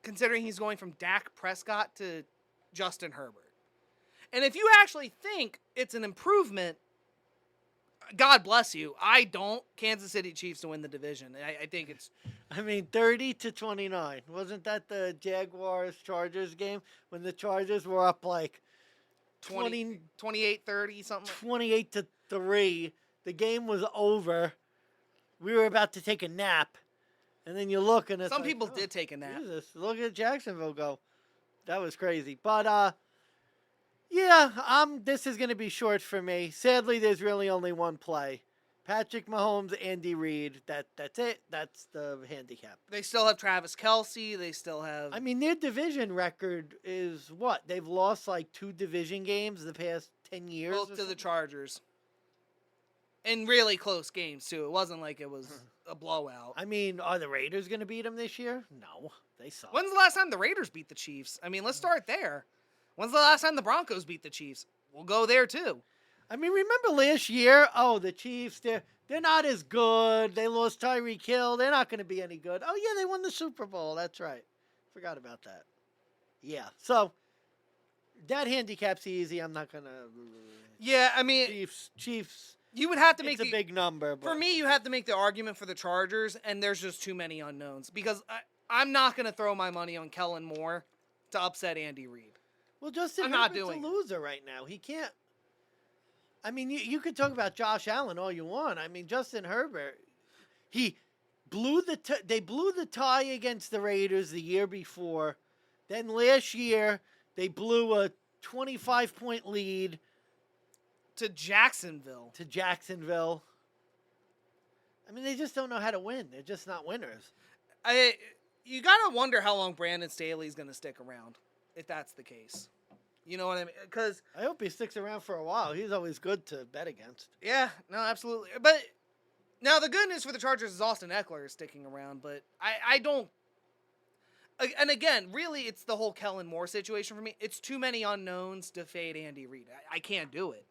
considering he's going from Dak Prescott to Justin Herbert? And if you actually think it's an improvement, God bless you. I don't. Kansas City Chiefs to win the division. I think it's... I mean, 30-29. Wasn't that the Jaguars Chargers game when the Chargers were up like 28-30, something. 28-3? The game was over. We were about to take a nap, and then you look and it's Some like, people oh, did take a nap. Jesus, look at Jacksonville go. That was crazy. But yeah, this is going to be short for me. Sadly, there's really only one play. Patrick Mahomes, Andy Reid. That's it. That's the handicap. They still have Travis Kelce. They still have... I mean, their division record is what? They've lost like 2 division games the past 10 years. both to the Chargers. In really close games, too. It wasn't like it was a blowout. I mean, are the Raiders going to beat them this year? No, they suck. When's the last time the Raiders beat the Chiefs? I mean, let's start there. When's the last time the Broncos beat the Chiefs? We'll go there, too. I mean, remember last year? Oh, the Chiefs, they're not as good. They lost Tyreek Hill. They're not going to be any good. Oh, yeah, they won the Super Bowl. That's right. Forgot about that. Yeah, so that handicap's easy. I'm not going to... Yeah, I mean, Chiefs. you would have to make It's a big number. But For me, you have to make the argument for the Chargers, and there's just too many unknowns. Because I'm not going to throw my money on Kellen Moore to upset Andy Reid. Well, Justin I'm not Herbert's doing a it. loser right now. He can't. I mean, you could talk about Josh Allen all you want. I mean, Justin Herbert, he blew they blew the tie against the Raiders the year before. Then last year, they blew a 25-point lead To Jacksonville. to Jacksonville. I mean, they just don't know how to win. They're just not winners. You got to wonder how long Brandon Staley's going to stick around, if that's the case. You know what I mean? Because, I hope he sticks around for a while. He's always good to bet against. yeah, no, absolutely. But now the good news for the Chargers is Austin Eckler is sticking around, but I don't... And again, really, it's the whole Kellen Moore situation for me. It's too many unknowns to fade Andy Reid. I can't do it.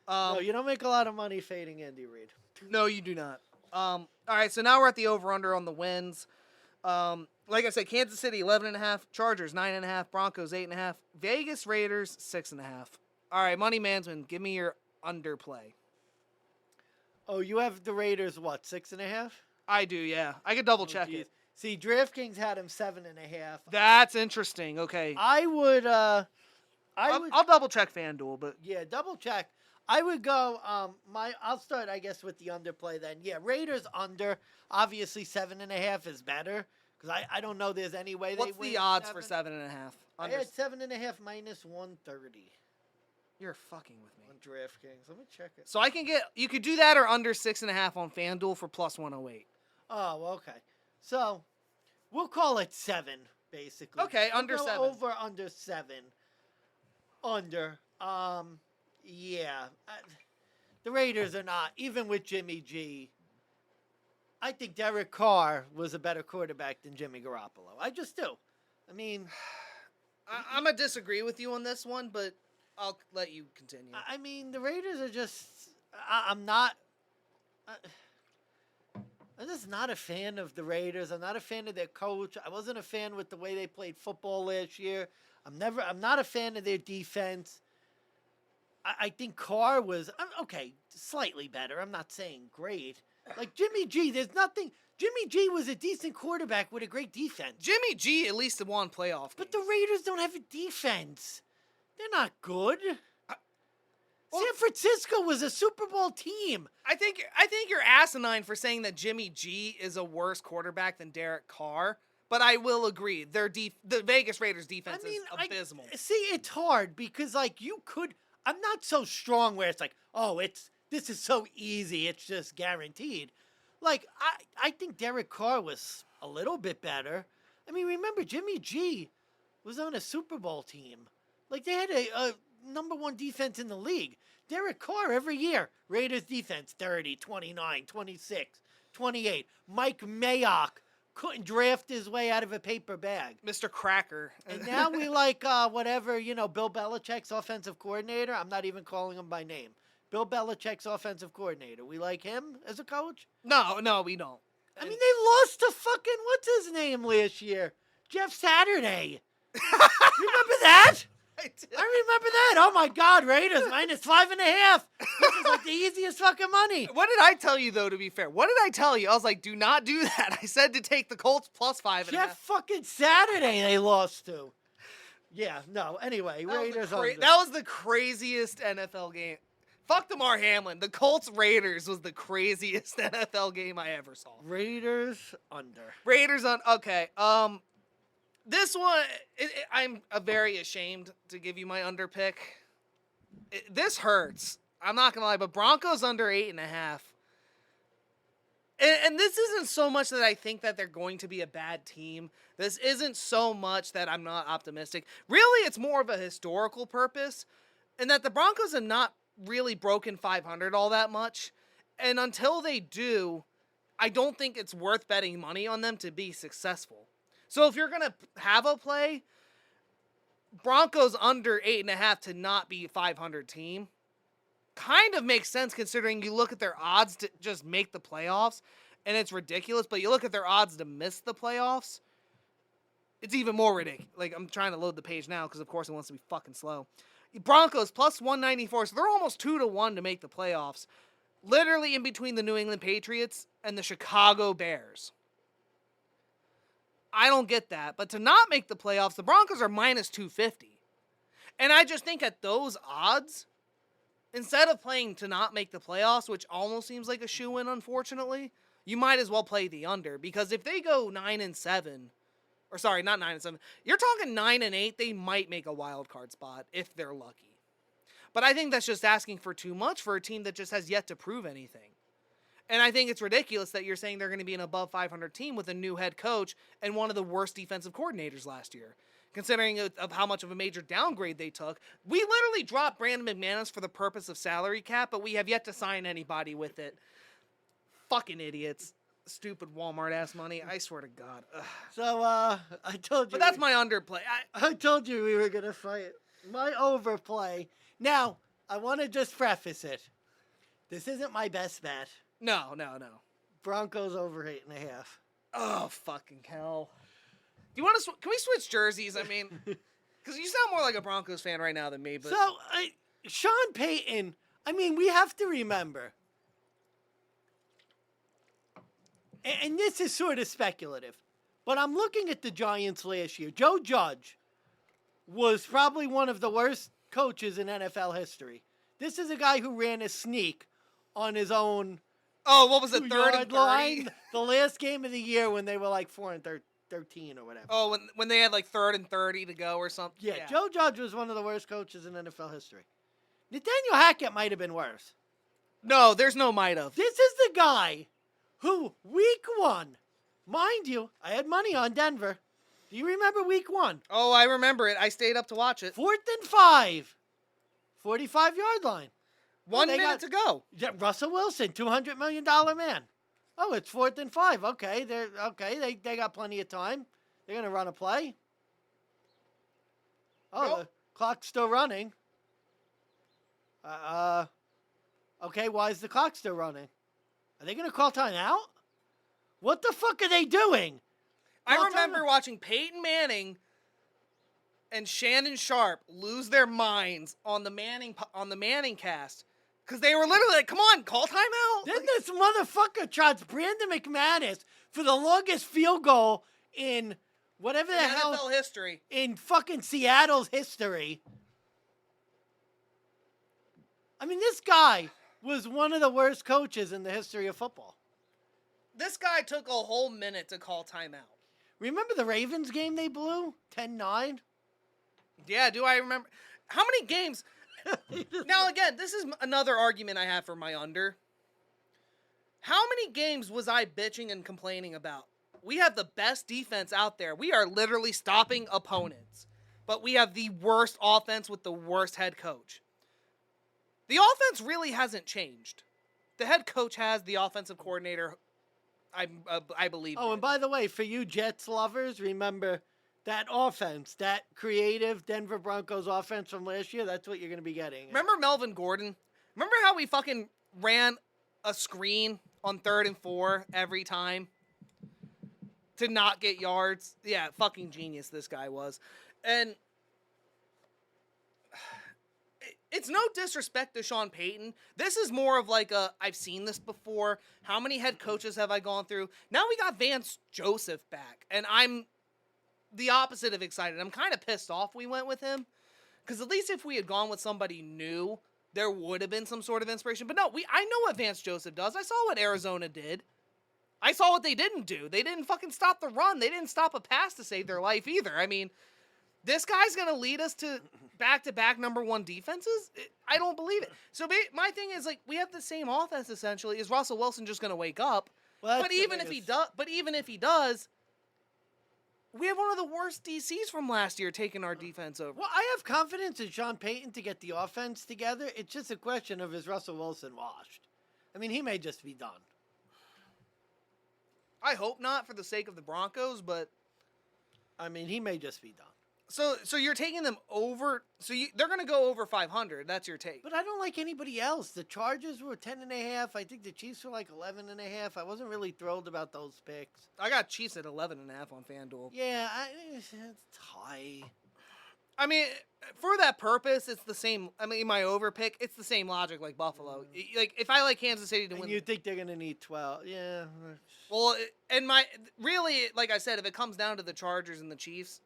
No, you don't make a lot of money fading Andy Reid. No, you do not. All right, so now we're at the over-under on the wins. Like I said, Kansas City 11.5, Chargers 9.5, Broncos 8.5, Vegas Raiders 6.5. All right, Money Mansmann, give me your underplay. Oh, you have the Raiders, what, 6.5? I do, yeah. I could double check it. See, DraftKings had him 7.5. That's interesting. Okay, I would. I'll double check FanDuel, but Yeah, double check. I would go. I'll start, I guess, with the underplay then. Yeah, Raiders under. Obviously, 7.5 is better because I don't know there's any way what's they win. the odds for 7? 7.5? I had 7.5 minus 130 You're fucking with me. on DraftKings. Let me check it. So you could do that or under 6.5 on FanDuel for plus 108. Oh, okay. So we'll call it 7, basically. Okay, We'll under go 7. Over under 7. Under. Yeah. The Raiders are not, even with Jimmy G. I think Derek Carr was a better quarterback than Jimmy Garoppolo. I just do. I mean, I'm going to disagree with you on this one, but I'll let you continue. I mean, the Raiders are just. I'm not. I'm just not a fan of the Raiders. I'm not a fan of their coach. I wasn't a fan with the way they played football last year. I'm not a fan of their defense. I think Carr was okay, slightly better. I'm not saying great. Like Jimmy G, there's nothing. Jimmy G was a decent quarterback with a great defense. Jimmy G at least won playoff games. But the Raiders don't have a defense. They're not good. San Francisco was a Super Bowl team. I think you're asinine for saying that Jimmy G is a worse quarterback than Derek Carr, but I will agree. The Vegas Raiders defense is abysmal. See, it's hard because I'm not so strong where it's like, oh, this is so easy, it's just guaranteed. Like I think Derek Carr was a little bit better. I mean, remember Jimmy G was on a Super Bowl team. Like they had a number 1 defense in the league. Derek Carr every year. Raiders defense 30, 29, 26, 28. Mike Mayock couldn't draft his way out of a paper bag. Mr. Cracker. And now we like Bill Belichick's offensive coordinator. I'm not even calling him by name. Bill Belichick's offensive coordinator. We like him as a coach? No, we don't. I mean, they lost to fucking, what's his name last year? Jeff Saturday. Remember that? I remember that. Oh my God, Raiders minus 5.5. This is like the easiest fucking money. What did I tell you though? To be fair, what did I tell you? I was like, do not do that. I said to take the Colts plus 5.5. Jeff fucking Saturday they lost to. Yeah, no. Anyway, Raiders. That was the craziest NFL game. Fuck Lamar Hamlin. The Colts Raiders was the craziest NFL game I ever saw. Raiders under. Raiders on. Okay. This one, I'm very ashamed to give you my underpick. This hurts. I'm not gonna lie, but Broncos under 8.5. And this isn't so much that I think that they're going to be a bad team. This isn't so much that I'm not optimistic. Really, it's more of a historical purpose, and that the Broncos have not really broken 500 all that much. And until they do, I don't think it's worth betting money on them to be successful. So if you're going to have a play, Broncos under 8.5 to not be a 500 team kind of makes sense considering you look at their odds to just make the playoffs, and it's ridiculous, but you look at their odds to miss the playoffs, it's even more ridiculous. Like, I'm trying to load the page now because, of course, it wants to be fucking slow. Broncos plus 194, so they're almost 2-1 to make the playoffs, literally in between the New England Patriots and the Chicago Bears. I don't get that. But to not make the playoffs, the Broncos are minus 250. And I just think at those odds, instead of playing to not make the playoffs, which almost seems like a shoo-in, unfortunately, you might as well play the under. Because if they go 9-7, or sorry, not 9-7, you're talking 9-8, they might make a wild card spot if they're lucky. But I think that's just asking for too much for a team that just has yet to prove anything. And I think it's ridiculous that you're saying they're going to be an above 500 team with a new head coach and one of the worst defensive coordinators last year, considering of how much of a major downgrade they took. We literally dropped Brandon McManus for the purpose of salary cap, but we have yet to sign anybody with it. Fucking idiots. stupid Walmart ass money. I swear to God. Ugh. So I told you. But that's my underplay. I told you we were gonna fight. My overplay. Now I want to just preface it. This isn't my best bet. No. Broncos over 8.5. Oh, fucking hell. Do you want to? Can we switch jerseys? I mean, because you sound more like a Broncos fan right now than me. But So Sean Payton. I mean, we have to remember. And this is sort of speculative, but I'm looking at the Giants last year. Joe Judge was probably one of the worst coaches in NFL history. This is a guy who ran a sneak on his own. oh, what was it? 3rd and 30? line. The last game of the year when they were like 4-13 or whatever. Oh, when they had like 3rd and 30 to go or something. Yeah, Joe Judge was one of the worst coaches in NFL history. Nathaniel Hackett might have been worse. No, there's no might have. This is the guy who, week 1, mind you, I had money on Denver. Do you remember week 1? Oh, I remember it. I stayed up to watch it. 4th and 5. 45-yard line. 1 they minute to go. Yeah, Russell Wilson, $200 million man. Oh, it's 4th and 5. Okay, they got plenty of time. They're going to run a play. Oh, Nope. the clock's still running. Okay, why is the clock still running? Are they going to call timeout? What the fuck are they doing? I Call remember timeout. watching Peyton Manning and Shannon Sharp lose their minds on the Manning cast because they were literally like, "Come on, call timeout!" Then this motherfucker trots Brandon McManus for the longest field goal in whatever the In hell NFL history. in fucking Seattle's history. I mean, this guy was one of the worst coaches in the history of football. This guy took a whole minute to call timeout. Remember the Ravens game they blew? 10-9? Yeah, do I remember? How many games? Now, again, this is another argument I have for my under. How many games was I bitching and complaining about? We have the best defense out there. We are literally stopping opponents. But we have the worst offense with the worst head coach. The offense really hasn't changed. The head coach has, the offensive coordinator, I believe. Oh, and by the way, for you Jets lovers, remember that offense, that creative Denver Broncos offense from last year, that's what you're going to be getting. Remember Melvin Gordon? Remember how we fucking ran a screen on 3rd and 4 every time to not get yards? Yeah, fucking genius this guy was. And it's no disrespect to Sean Payton. This is more of like I've seen this before. How many head coaches have I gone through? Now we got Vance Joseph back, and I'm the opposite of excited. I'm kind of pissed off we went with him, because at least if we had gone with somebody new, there would have been some sort of inspiration. But no, I know what Vance Joseph does. I saw what Arizona did. I saw what they didn't do. They didn't fucking stop the run. They didn't stop a pass to save their life either. I mean, this guy's going to lead us to back-to-back number 1 defenses? I don't believe it. So my thing is, like, we have the same offense, essentially. Is Russell Wilson just going to wake up? Well, But even if he does, we have one of the worst DCs from last year taking our defense over. Well, I have confidence in Sean Payton to get the offense together. It's just a question of, is Russell Wilson washed? I mean, he may just be done. I hope not for the sake of the Broncos, but I mean, he may just be done. so you're taking them over. So they're going to go over 500. That's your take. But I don't like anybody else. The Chargers were 10.5. I think the Chiefs were like 11.5. I wasn't really thrilled about those picks. I got Chiefs at 11.5 on FanDuel. Yeah, it's high. I mean, for that purpose, it's the same. I mean, my over pick, it's the same logic like Buffalo. Like, if I like Kansas City to And win, you think they're going to need 12. Yeah. well, really, like I said, if it comes down to the Chargers and the Chiefs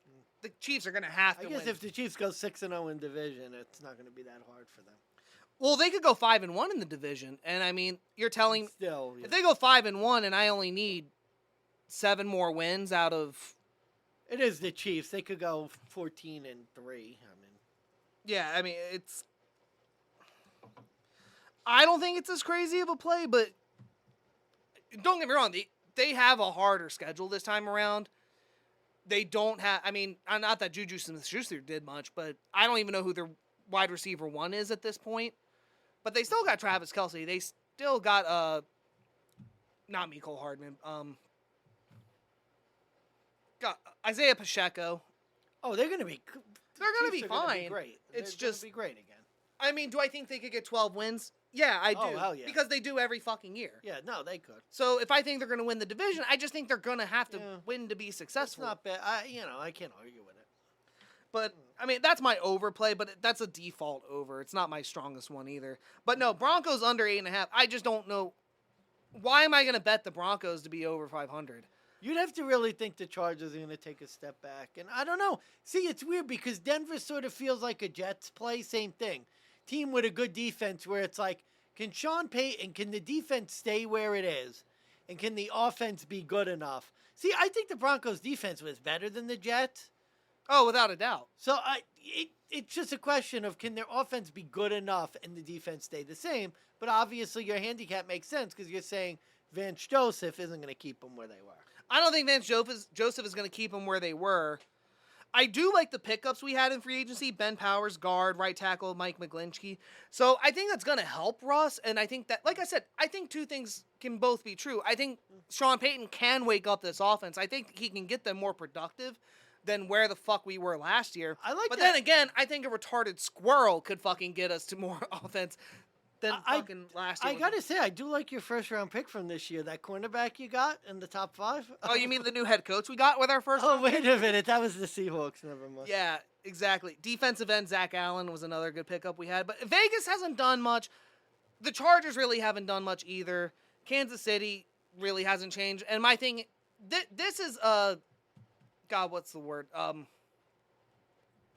are going to have I to guess win. if the Chiefs go 6-0 in division, it's not going to be that hard for them. Well, they could go 5-1 in the division, and I mean, you're telling Still, yeah. if they go 5-1, and I only need 7 more wins out of. It is the Chiefs. They could go 14-3. I mean, Yeah, I mean, it's. I don't think it's as crazy of a play, but don't get me wrong. They have a harder schedule this time around. They don't have. I mean, not that Juju Smith-Schuster did much, but I don't even know who their wide receiver 1 is at this point. But they still got Travis Kelce. They still got not Mecole Hardman. Got Isaiah Pacheco. Oh, they're going to be. They're going to be Chiefs are gonna fine. great. It's They're just gonna be great again. I mean, do I think they could get 12 wins? Yeah, I do. Oh, hell yeah. Because they do every fucking year. Yeah, no, they could. So if I think they're going to win the division, I just think they're going to have to Yeah. win to be It's successful. not bad. I can't argue with it. But I mean, that's my overplay, but that's a default over. It's not my strongest one either. But no, Broncos under 8.5. I just don't know. Why am I going to bet the Broncos to be over 500? You'd have to really think the Chargers are going to take a step back. And I don't know. See, it's weird because Denver sort of feels like a Jets play. Same thing. Team with a good defense where it's like, can Sean Payton, can the defense stay where it is? And can the offense be good enough? See, I think the Broncos defense was better than the Jets. Oh, without a doubt. So it's just a question of can their offense be good enough and the defense stay the same? But obviously your handicap makes sense because you're saying Vance Joseph isn't going to keep them where they were. I don't think Vance Joseph is going to keep them where they were. I do like the pickups we had in free agency. Ben Powers, guard, right tackle, Mike McGlinchey. So I think that's going to help Russ. And I think that, like I said, I think two things can both be true. I think Sean Payton can wake up this offense. I think he can get them more productive than where the fuck we were last year. But then again, I think a retarded squirrel could fucking get us to more offense than fucking last year. I got to say, I do like your first round pick from this year. That cornerback you got in the top 5. Oh, you mean the new head coach we got with our first Oh, round wait pick? a minute. That was the Seahawks. Never mind. Yeah, exactly. Defensive end Zach Allen was another good pickup we had. But Vegas hasn't done much. The Chargers really haven't done much either. Kansas City really hasn't changed. And my thing, this is, God, what's the word?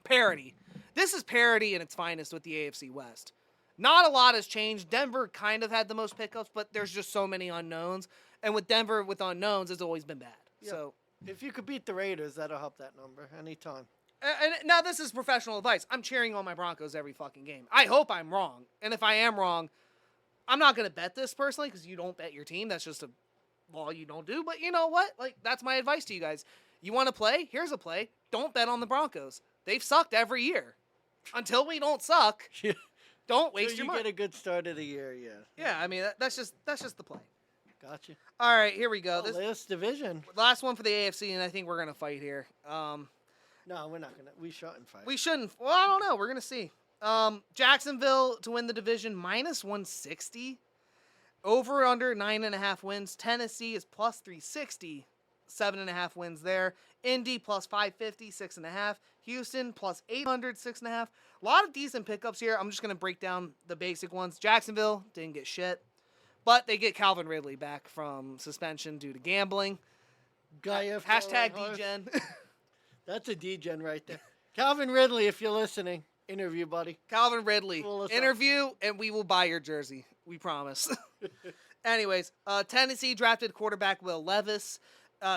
Parity. This is parity in its finest with the AFC West. Not a lot has changed. Denver kind of had the most pickups, but there's just so many unknowns. And with Denver with unknowns, it's always been bad. Yep. So If you could beat the Raiders, that'll help that number anytime. And now this is professional advice. I'm cheering on my Broncos every fucking game. I hope I'm wrong. And if I am wrong, I'm not going to bet this personally because you don't bet your team. That's just a law you don't do. But you know what? Like, that's my advice to you guys. You want to play? Here's a play. Don't bet on the Broncos. They've sucked every year. Until we don't suck, don't waste your you money. get a good start of the year, yeah. Yeah, I mean, that's just the play. Gotcha. All right, here we go. Oh, last division. Last one for the AFC, and I think we're going to fight here. No, we're not going to. We shouldn't fight. We shouldn't. Well, I don't know. We're going to see. Jacksonville to win the division, minus 160. Over under 9.5 wins. Tennessee is plus 360. 7.5 wins there. Indy plus 550, 6.5. Houston plus 800, 6.5. A lot of decent pickups here. I'm just going to break down the basic ones. Jacksonville didn't get shit. But they get Calvin Ridley back from suspension due to gambling. Hashtag DGen. That's a DGen right there. Calvin Ridley, if you're listening, interview, buddy. Calvin Ridley. Pull us Interview, and we will buy your jersey. We promise. Anyways, Tennessee drafted quarterback Will Levis.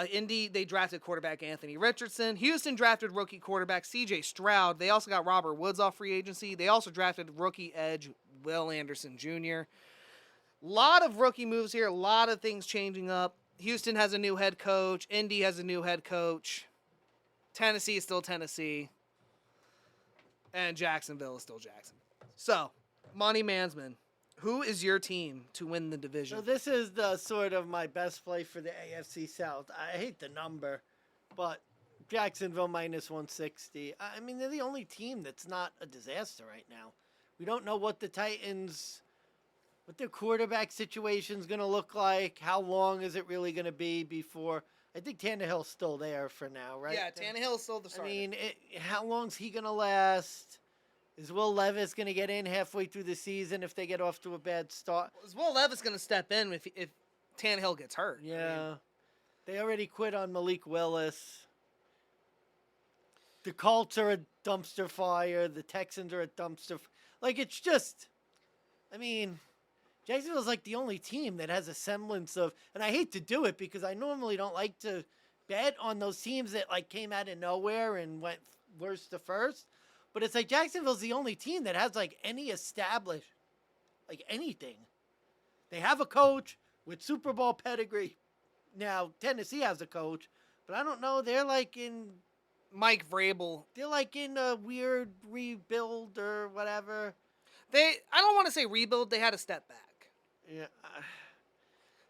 Indy, they drafted quarterback Anthony Richardson. Houston drafted rookie quarterback C.J. Stroud. They also got Robert Woods off free agency. They also drafted rookie edge Will Anderson Jr. Lot of rookie moves here. A lot of things changing up. Houston has a new head coach. Indy has a new head coach. Tennessee is still Tennessee. And Jacksonville is still Jacksonville. So, Monty Mansmann, who is your team to win the division? So this is the sort of my best play for the AFC South. I hate the number, but Jacksonville minus 160. I mean, they're the only team that's not a disaster right now. We don't know what the Titans, what their quarterback situation is going to look like. How long is it really going to be before? I think Tannehill's still there for now, right? Yeah, Tannehill's still the starter. I mean, how long's he going to last? Is Will Levis going to get in halfway through the season if they get off to a bad start? Is Will Levis going to step in if Tannehill gets hurt? Yeah. I mean, they already quit on Malik Willis. The Colts are a dumpster fire. The Texans are a dumpster. Like, it's just, I mean, Jacksonville's like the only team that has a semblance of, and I hate to do it because I normally don't like to bet on those teams that like came out of nowhere and went worst to first. But it's like Jacksonville's the only team that has like any established, like anything. They have a coach with Super Bowl pedigree. Now, Tennessee has a coach, but I don't know. They're like in Mike Vrabel. They're like in a weird rebuild or whatever. I don't want to say rebuild. They had a step back. Yeah.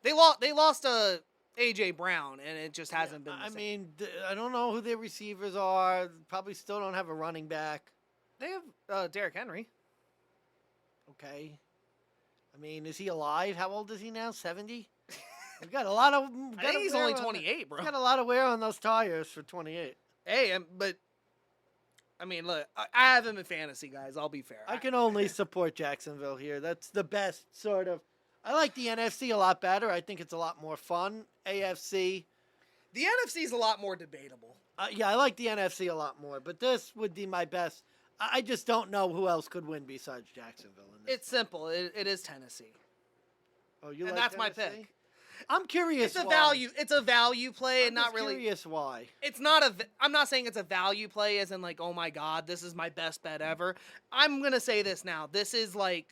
They lost AJ Brown, and it just hasn't been. The same. mean, I don't know who their receivers are. Probably still don't have a running back. They have Derrick Henry. Okay. I mean, is he alive? How old is he now? 70? We've got a lot of. I think he's only 28, bro. He's got a lot of wear on those tires for 28. Hey, but I mean, look, I have him in fantasy, guys. I'll be fair. I can only support Jacksonville here. That's the best sort of. I like the NFC a lot better. I think it's a lot more fun. AFC. The NFC is a lot more debatable. Yeah, I like the NFC a lot more, but this would be my best. I just don't know who else could win besides Jacksonville. In this. It's simple. It is Tennessee. Oh, you and like that's Tennessee? my pick. I'm curious. It's a why. value. It's a value play, I'm and not just really. Curious why? It's not a. I'm not saying it's a value play, as in like, oh my god, this is my best bet ever. I'm gonna say this now. This is like.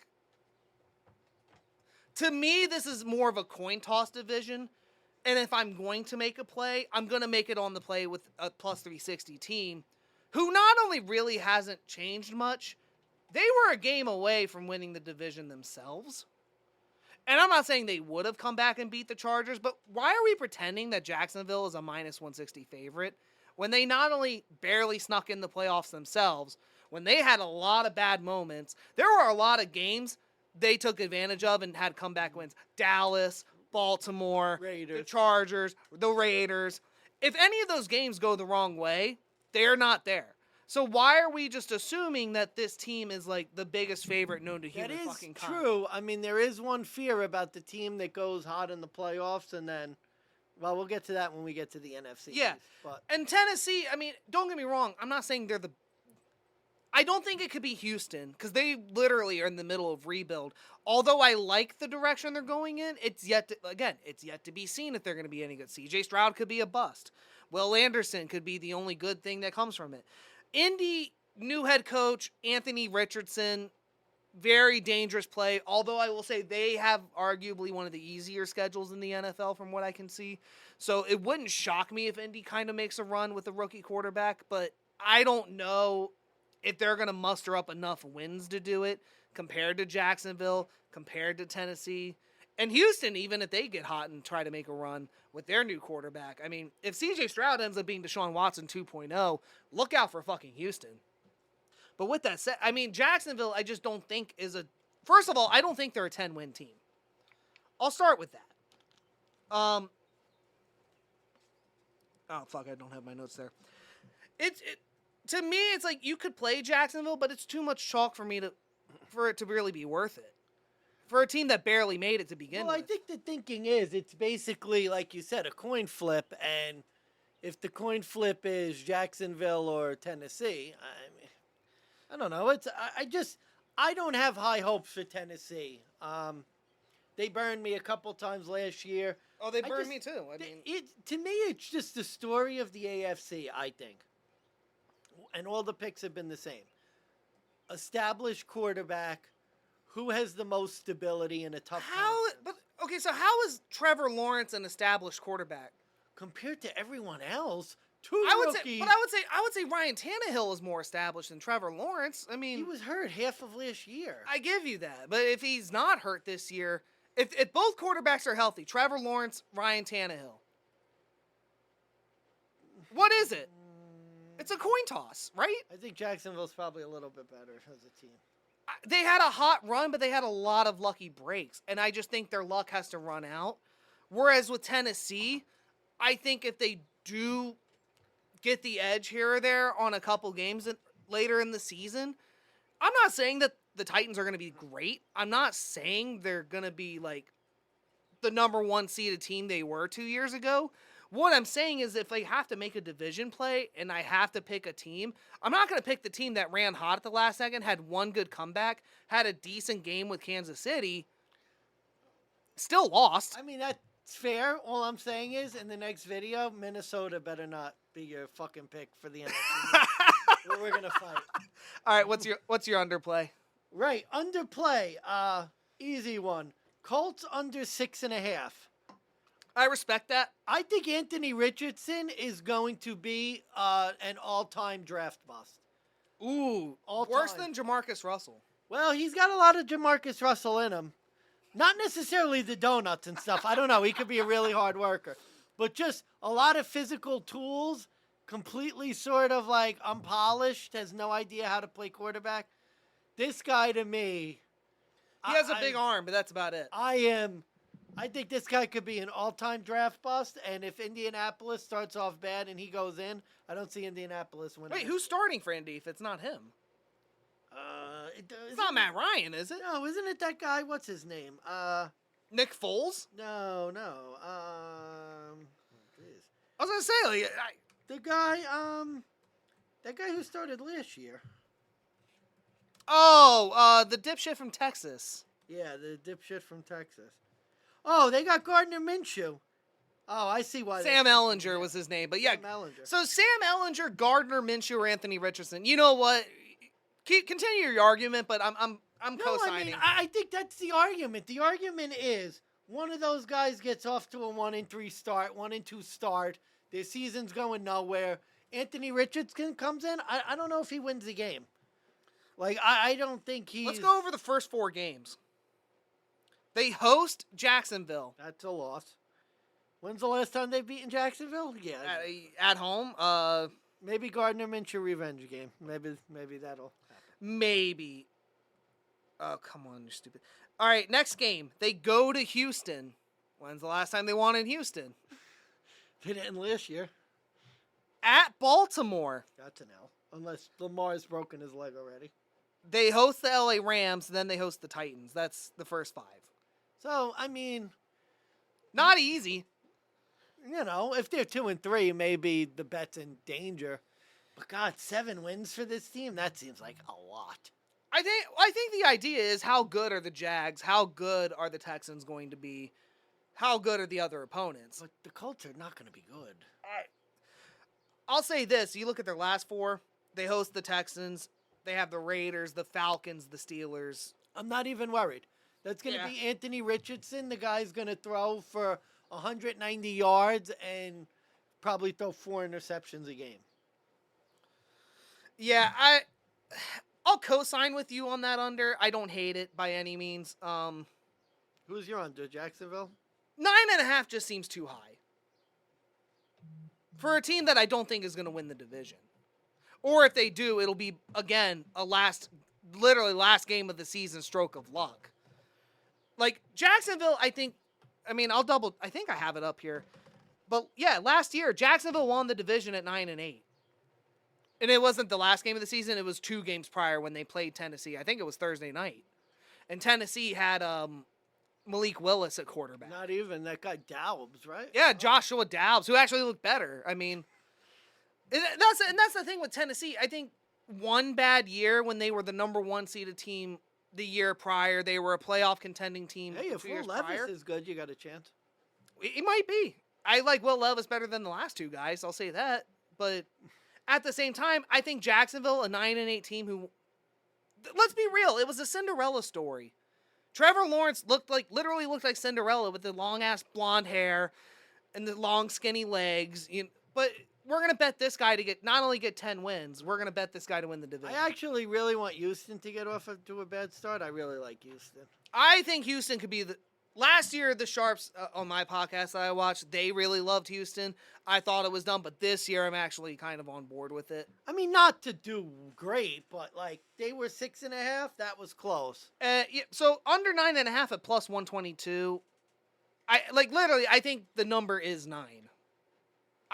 To me, this is more of a coin toss division, and if I'm going to make a play, I'm gonna make it on the play with a plus 360 team, who not only really hasn't changed much, they were a game away from winning the division themselves. And I'm not saying they would have come back and beat the Chargers, but why are we pretending that Jacksonville is a minus 160 favorite when they not only barely snuck in the playoffs themselves, when they had a lot of bad moments, there were a lot of games they took advantage of and had comeback wins. Dallas, Baltimore, Raiders. the Chargers, the Raiders. If any of those games go the wrong way, they're not there. So why are we just assuming that this team is like the biggest favorite known to That human is fucking kind? true. I mean, there is one fear about the team that goes hot in the playoffs, and then, well, we'll get to that when we get to the NFC. Yeah. East, but And Tennessee, I mean, don't get me wrong. I'm not saying they're the. I don't think it could be Houston because they literally are in the middle of rebuild. Although I like the direction they're going in, it's yet to be seen if they're going to be any good. C.J. Stroud could be a bust. Will Anderson could be the only good thing that comes from it. Indy, new head coach, Anthony Richardson, very dangerous play. Although I will say they have arguably one of the easier schedules in the NFL from what I can see. So it wouldn't shock me if Indy kind of makes a run with a rookie quarterback. But I don't know if they're going to muster up enough wins to do it compared to Jacksonville, compared to Tennessee. And Houston, even if they get hot and try to make a run with their new quarterback. I mean, if C.J. Stroud ends up being Deshaun Watson 2.0, look out for fucking Houston. But with that said, I mean, Jacksonville, I just don't think is a... First of all, I don't think they're a 10-win team. I'll start with that. Oh, fuck, I don't have my notes there. To me, it's like you could play Jacksonville, but it's too much chalk for it to really be worth it. For a team that barely made it to begin with. I think the thinking is it's basically, like you said, a coin flip, and if the coin flip is Jacksonville or Tennessee, I don't know. I don't have high hopes for Tennessee. They burned me a couple times last year. Oh, they burned me too. I mean, to me, it's just the story of the AFC, I think. And all the picks have been the same. Established quarterback. Who has the most stability in a tough time? So how is Trevor Lawrence an established quarterback Compared to everyone else? I would say Ryan Tannehill is more established than Trevor Lawrence. I mean, he was hurt half of last year. I give you that, but if he's not hurt this year, if both quarterbacks are healthy, Trevor Lawrence, Ryan Tannehill, what is it? It's a coin toss, right? I think Jacksonville's probably a little bit better as a team. They had a hot run, but they had a lot of lucky breaks, and I just think their luck has to run out. Whereas with Tennessee, I think if they do get the edge here or there on a couple games later in the season, I'm not saying that the Titans are going to be great. I'm not saying they're going to be like the number one seeded team they were 2 years ago. What I'm saying is if they have to make a division play and I have to pick a team, I'm not going to pick the team that ran hot at the last second, had one good comeback, had a decent game with Kansas City, still lost. I mean, that's fair. All I'm saying is in the next video, Minnesota better not be your fucking pick for the NFC. We're going to fight. All right, what's your underplay? Right, underplay. Easy one. Colts under 6.5. I respect that. I think Anthony Richardson is going to be an all-time draft bust. Ooh, All worse time. than Jamarcus Russell. Well, he's got a lot of Jamarcus Russell in him. Not necessarily the donuts and stuff. I don't know. He could be a really hard worker. But just a lot of physical tools, completely sort of like unpolished, has no idea how to play quarterback. This guy to me... He has a big arm, but that's about it. I think this guy could be an all-time draft bust, and if Indianapolis starts off bad and he goes in, I don't see Indianapolis winning. Wait, who's starting for Indy if it's not him? It's not Matt Ryan, is it? No, isn't it that guy? What's his name? Nick Foles? No. Jeez. I was gonna say, like, that guy who started last year. the dipshit from Texas. Yeah, the dipshit from Texas. Oh, they got Gardner Minshew. Oh, I see why. Sam Ellinger was his name, but yeah. Sam Ellinger. So Sam Ellinger, Gardner Minshew, or Anthony Richardson. You know what? Continue your argument, but I'm co-signing. I think that's the argument. The argument is one of those guys gets off to a 1-3 start, 1-2 start. Their season's going nowhere. Anthony Richardson comes in. I don't know if he wins the game. Like, I don't think he's... Let's go over the first 4 games. They host Jacksonville. That's a loss. When's the last time they've beaten Jacksonville? Yeah. At home. Maybe Gardner Minshew revenge game. Maybe that'll happen. Maybe. Oh, come on, you're stupid. All right, next game. They go to Houston. When's the last time they won in Houston? They didn't last year. At Baltimore. That's an L. Unless Lamar's broken his leg already. They host the LA Rams, then they host the Titans. That's the first 5. So, I mean... Not easy. You know, if they're 2-3, maybe the bet's in danger. But God, 7 wins for this team? That seems like a lot. I think the idea is how good are the Jags? How good are the Texans going to be? How good are the other opponents? But the Colts are not going to be good. I'll say this. You look at their last 4. They host the Texans. They have the Raiders, the Falcons, the Steelers. I'm not even worried. That's going to be Anthony Richardson. The guy's going to throw for 190 yards and probably throw 4 interceptions a game. Yeah, I'll co-sign with you on that under. I don't hate it by any means. Who's your under? Jacksonville? 9.5 just seems too high. For a team that I don't think is going to win the division. Or if they do, it'll be, again, literally last game of the season stroke of luck. Like, Jacksonville, I think I have it up here. But, yeah, last year, Jacksonville won the division at 9-8. And it wasn't the last game of the season. It was 2 games prior when they played Tennessee. I think it was Thursday night. And Tennessee had Malik Willis at quarterback. Not even. That guy Daubs, right? Yeah, Joshua Dobbs, who actually looked better. I mean, that's the thing with Tennessee. I think one bad year when they were the number 1 seeded team the year prior, they were a playoff contending team. Hey, if 2 Will years Levis prior. is good, you got a chance. It might be. I like Will Levis better than the last 2 guys. I'll say that. But at the same time, I think Jacksonville, a 9-8 team who, let's be real, it was a Cinderella story. Trevor Lawrence literally looked like Cinderella with the long ass blonde hair and the long skinny legs. But we're gonna bet this guy to not only get 10 wins, we're gonna bet this guy to win the division. I actually really want Houston to get off to a bad start. I really like Houston. I think Houston could be last year, the Sharps, on my podcast that I watched, they really loved Houston. I thought it was dumb, but this year I'm actually kind of on board with it. I mean, not to do great, but, they were 6.5. That was close. Yeah, so under 9.5 at plus 122. I think the number is 9.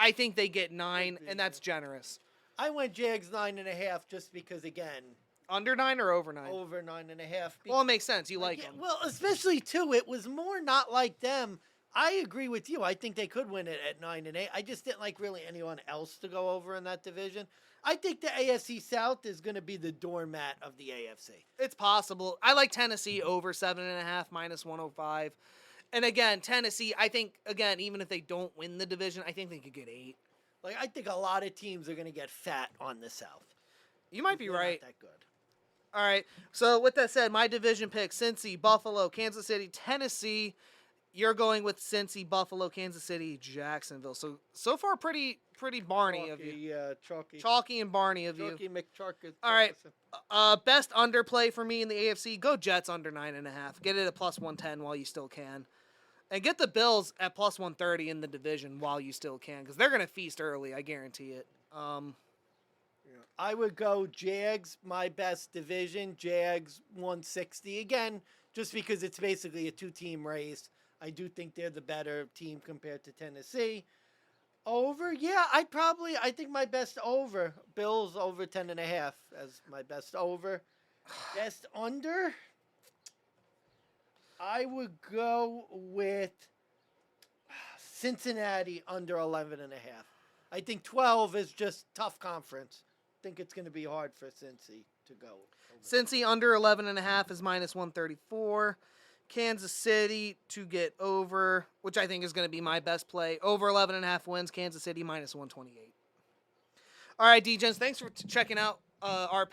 I think they get 9, and that's generous. I went Jags 9.5 just because, again... Under 9 or over 9? Over 9.5. Well, it makes sense. You like them. Well, especially, too, it was more not like them. I agree with you. I think they could win it at 9-8. I just didn't like really anyone else to go over in that division. I think the AFC South is going to be the doormat of the AFC. It's possible. I like Tennessee over 7.5, minus 105. And again, Tennessee, I think, even if they don't win the division, I think they could get 8. I think a lot of teams are going to get fat on the South. You might be right. Not that good. All right. So with that said, my division picks: Cincy, Buffalo, Kansas City, Tennessee, You're going with Cincy, Buffalo, Kansas City, Jacksonville. So far, pretty Barney of you. Yeah, chalky. Chalky and Barney of you. Chalky McChalky. All right. Best underplay for me in the AFC. Go Jets under 9.5. Get it at plus 110 while you still can. And get the Bills at plus 130 in the division while you still can, because they're going to feast early. I guarantee it. I would go Jags, my best division. Jags 160 again, just because it's basically a 2-team race. I do think they're the better team compared to Tennessee. Over, yeah, I think my best over. Bills over 10.5 as my best over. Best under, I would go with Cincinnati under 11.5. I think 12 is just tough conference. I think it's going to be hard for Cincy to go. Cincy under 11.5 is minus 134. Kansas City to get over, which I think is going to be my best play. Over 11.5 wins. Kansas City minus 128. All right, DeGents, thanks for checking out our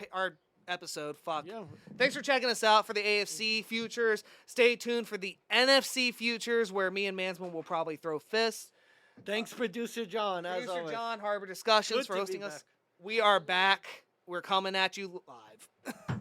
episode. Yeah. Thanks for checking us out for the AFC futures. Stay tuned for the NFC futures, where me and Mansmann will probably throw fists. Thanks, Producer John. As Producer always. John, Harbor Discussions, Good for to be hosting us. back. We are back. We're coming at you live.